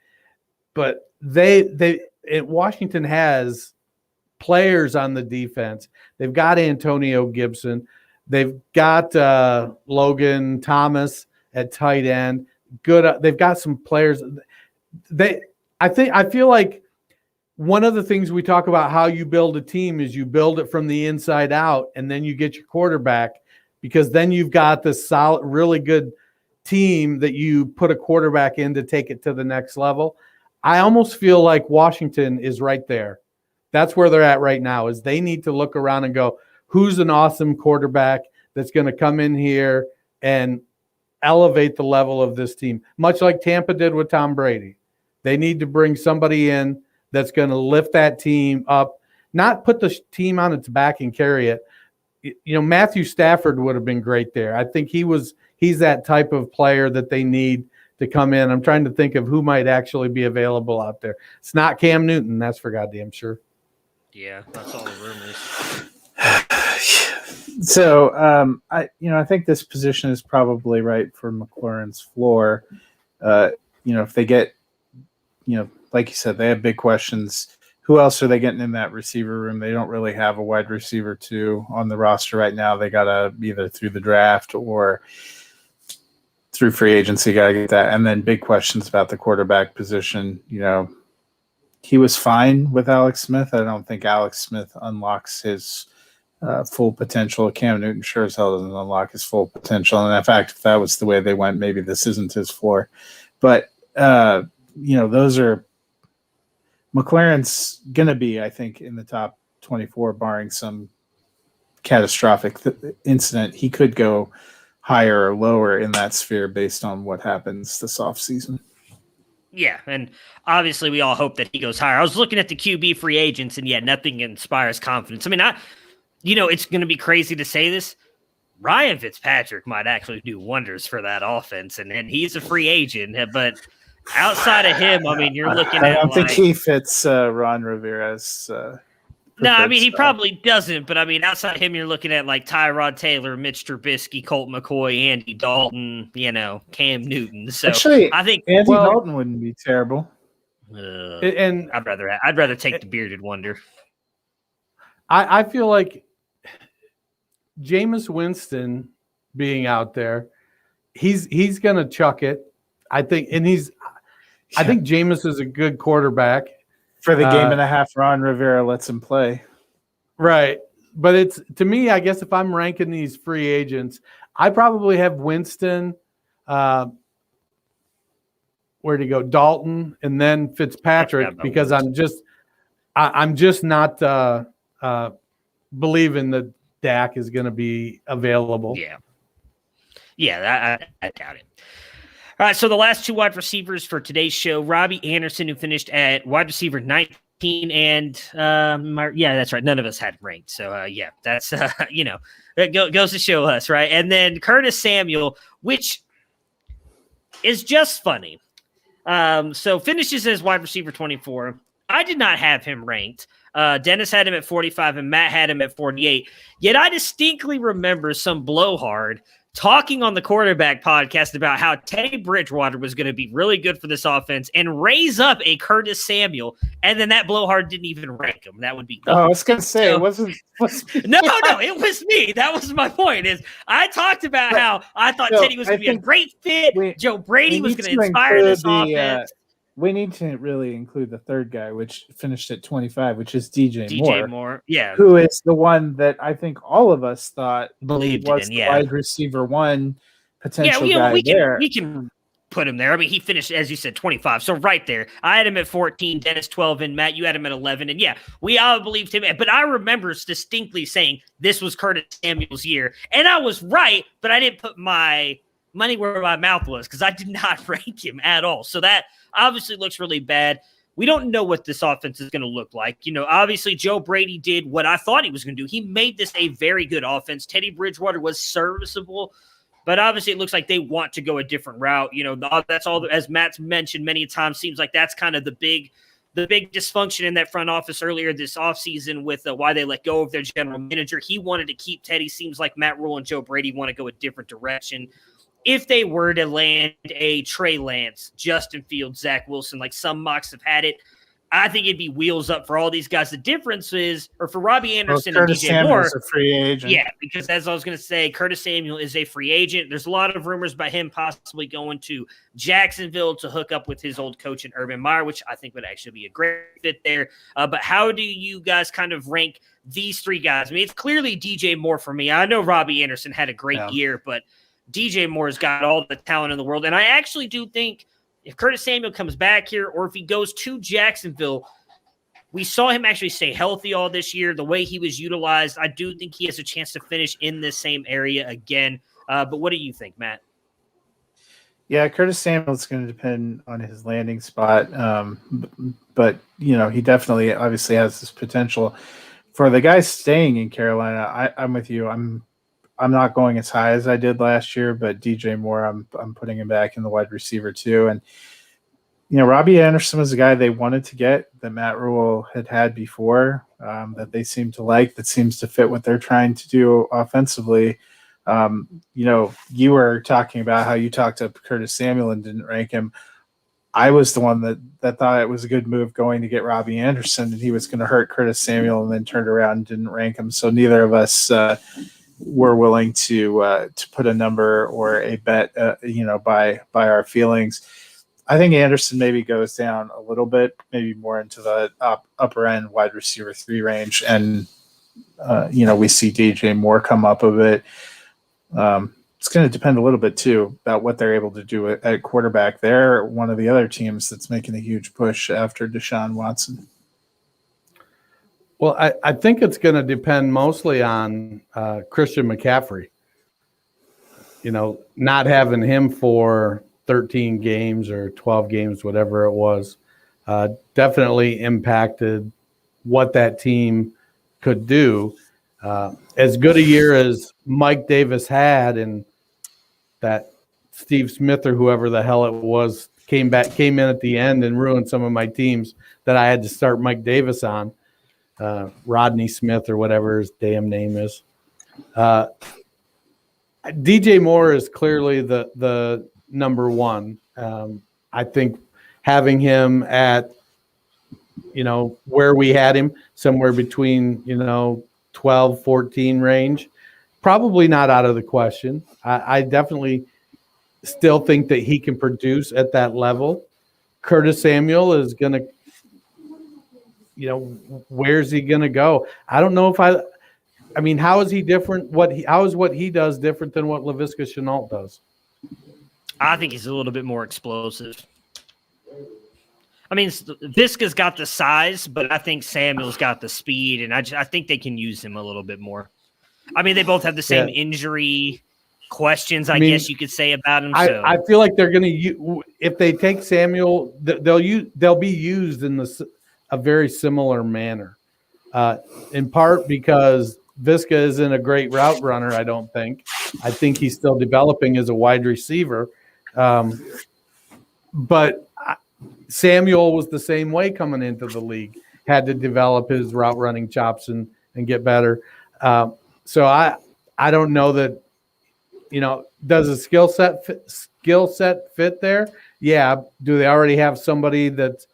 but Washington has players on the defense. They've got Antonio Gibson. They've got Logan Thomas at tight end. Good. They've got some players. I feel like one of the things we talk about how you build a team is you build it from the inside out, and then you get your quarterback, because then you've got this solid, really good team that you put a quarterback in to take it to the next level. I almost feel like Washington is right there. That's where they're at right now, is they need to look around and go, who's an awesome quarterback that's going to come in here and elevate the level of this team, much like Tampa did with Tom Brady. They need to bring somebody in that's going to lift that team up, not put the team on its back and carry it. Matthew Stafford would have been great there. I think he's that type of player that they need to come in. I'm trying to think of who might actually be available out there. It's not Cam Newton, that's for goddamn sure. Yeah, that's all the rumors. So I think this position is probably right for McLaurin's floor. If they get, like you said, they have big questions. Who else are they getting in that receiver room? They don't really have a wide receiver 2 on the roster right now. They got to either through the draft or through free agency, got to get that. And then big questions about the quarterback position. He was fine with Alex Smith. I don't think Alex Smith unlocks his full potential. Cam Newton sure as hell doesn't unlock his full potential. And in fact, if that was the way they went, maybe this isn't his floor. But, those are McLaurin's going to be, I think, in the top 24, barring some catastrophic incident. He could go higher or lower in that sphere based on what happens this offseason. Yeah, and obviously we all hope that he goes higher. I was looking at the QB free agents, and nothing inspires confidence. I mean, it's going to be crazy to say this. Ryan Fitzpatrick might actually do wonders for that offense, and he's a free agent, but outside of him, I mean, you're looking at I don't think he fits Ron Rivera's. No, I mean, he probably doesn't, but I mean, outside of him, you're looking at like Tyrod Taylor, Mitch Trubisky, Colt McCoy, Andy Dalton, Cam Newton. So actually, I think Andy Dalton wouldn't be terrible. And I'd rather take the bearded wonder. I feel like Jameis Winston being out there, he's gonna chuck it. I think Jameis is a good quarterback. For the game and a half, Ron Rivera lets him play. Right. But it's, to me, I guess if I'm ranking these free agents, I probably have Winston, where'd he go? Dalton, and then Fitzpatrick, because I'm just not believing that Dak is going to be available. Yeah, I doubt it. All right, so the last two wide receivers for today's show, Robbie Anderson, who finished at wide receiver 19, and that's right, none of us had him ranked. So, that's, it goes to show us, right? And then Curtis Samuel, which is just funny. So finishes as wide receiver 24. I did not have him ranked. Dennis had him at 45, and Matt had him at 48. Yet I distinctly remember some blowhard talking on the quarterback podcast about how Teddy Bridgewater was going to be really good for this offense and raise up a Curtis Samuel, and then that blowhard didn't even rank him. That would be I was going to say, it wasn't. No, it was me. That was my point. Is I talked about how I thought Teddy was going to be a great fit. Joe Brady was going to inspire this offense. We need to really include the third guy, which finished at 25, which is DJ Moore. Yeah. Who is the one that I think all of us thought believed was in, the wide receiver one potential guy we can put him there. I mean, he finished, as you said, 25. So right there. I had him at 14, Dennis 12, and Matt, you had him at 11. And we all believed him. But I remember distinctly saying this was Curtis Samuel's year. And I was right, but I didn't put my money where my mouth was because I did not rank him at all. So that obviously looks really bad. We don't know what this offense is going to look like. Obviously Joe Brady did what I thought he was going to do. He made this a very good offense. Teddy Bridgewater was serviceable, but obviously it looks like they want to go a different route. That's all, as Matt's mentioned many times, seems like that's kind of the big dysfunction in that front office earlier this offseason with why they let go of their general manager. He wanted to keep Teddy. Seems like Matt Rule and Joe Brady want to go a different direction. If they were to land a Trey Lance, Justin Fields, Zach Wilson, like some mocks have had it, I think it'd be wheels up for all these guys. The difference is, or for Robbie Anderson and DJ Moore, is a free agent. Yeah, because as I was going to say, Curtis Samuel is a free agent. There's a lot of rumors about him possibly going to Jacksonville to hook up with his old coach in Urban Meyer, which I think would actually be a great fit there. But how do you guys kind of rank these three guys? I mean, it's clearly DJ Moore for me. I know Robbie Anderson had a great year, but DJ Moore's got all the talent in the world. And I actually do think if Curtis Samuel comes back here or if he goes to Jacksonville, we saw him actually stay healthy all this year. The way he was utilized, I do think he has a chance to finish in this same area again. But what do you think, Matt? Yeah, Curtis Samuel's going to depend on his landing spot. But, he definitely obviously has this potential. For the guys staying in Carolina, I'm with you. I'm not going as high as I did last year, but DJ Moore, I'm putting him back in the wide receiver too. And, Robbie Anderson was a guy they wanted to get that Matt Rule had before, that they seem to like, that seems to fit what they're trying to do offensively. You were talking about how you talked to Curtis Samuel and didn't rank him. I was the one that thought it was a good move going to get Robbie Anderson, and he was going to hurt Curtis Samuel, and then turned around and didn't rank him. So neither of us were willing to put a number or a bet, by our feelings. I think Anderson maybe goes down a little bit, maybe more into the upper end wide receiver 3 range, and we see DJ Moore come up a bit. It's going to depend a little bit too about what they're able to do at quarterback. They're one of the other teams that's making a huge push after Deshaun Watson. Well, I think it's going to depend mostly on Christian McCaffrey. Not having him for 13 games or 12 games, whatever it was, definitely impacted what that team could do. As good a year as Mike Davis had, and that Steve Smith or whoever the hell it was came in at the end and ruined some of my teams that I had to start Mike Davis on. Rodney Smith or whatever his damn name is. DJ Moore is clearly the number one. I think having him at, where we had him, somewhere between, 12, 14 range, probably not out of the question. I definitely still think that he can produce at that level. Curtis Samuel is going to, where's he going to go? I don't know if how is he different? How is what he does different than what Laviska Shenault does? I think he's a little bit more explosive. Viska's got the size, but I think Samuel's got the speed, and I think they can use him a little bit more. They both have the same injury questions, I guess you could say, about him. So. I feel like they're going to, if they take Samuel, they'll be used in a very similar manner, in part because Viska isn't a great route runner, I don't think. I think he's still developing as a wide receiver. But Samuel was the same way coming into the league, had to develop his route running chops and get better. So I don't know that, does a skill set fit there? Yeah. Do they already have somebody that,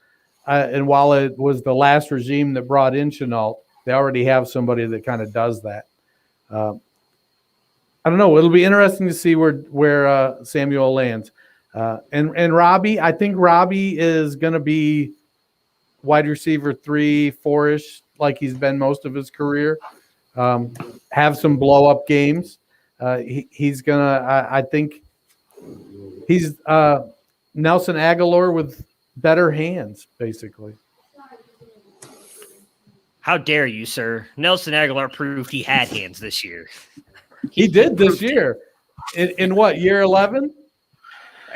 and while it was the last regime that brought in Shenault, they already have somebody that kind of does that. I don't know. It'll be interesting to see where Samuel lands. And Robbie, I think Robbie is going to be wide receiver 3, 4-ish, like he's been most of his career. Have some blow up games. He's going to, I think he's Nelson Aguilar with better hands, basically. How dare you, sir? Nelson Aguilar proved he had hands this year. He did this year. In what, year 11?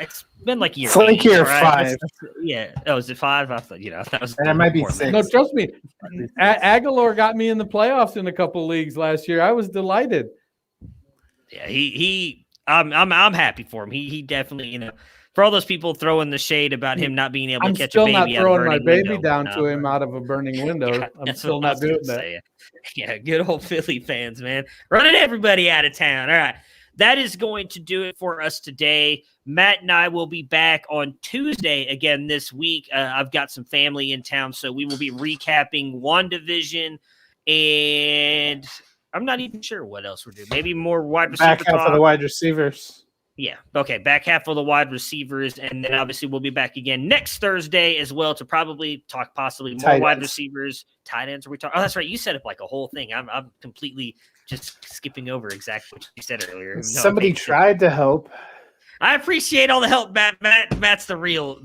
It's been like year 8, year 5. Yeah. Oh, is it 5? I thought, that was. That might be 6. No, trust me. Aguilar got me in the playoffs in a couple leagues last year. I was delighted. Yeah, I'm happy for him. He definitely, for all those people throwing the shade about him not being able to catch a baby, I'm still not throwing my baby window. down to him out of a burning window. Yeah, I'm still not doing that. Yeah, good old Philly fans, man. Running everybody out of town. All right. That is going to do it for us today. Matt and I will be back on Tuesday again this week. I've got some family in town, so we will be recapping WandaVision, and I'm not even sure what else we're doing. Maybe more wide receiver back half of the wide receivers. Yeah. Okay. Back half of the wide receivers. And then obviously we'll be back again next Thursday as well to probably talk possibly more tight wide ends. Receivers, tight ends. Are we talking? Oh, that's right. You set up like a whole thing. I'm completely just skipping over exactly what you said earlier. No, Somebody tried to help. I appreciate all the help, Matt. Matt's the real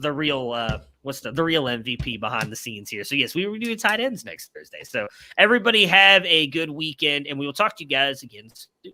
what's the real MVP behind the scenes here. So yes, we will do tight ends next Thursday. So everybody have a good weekend, and we will talk to you guys again soon.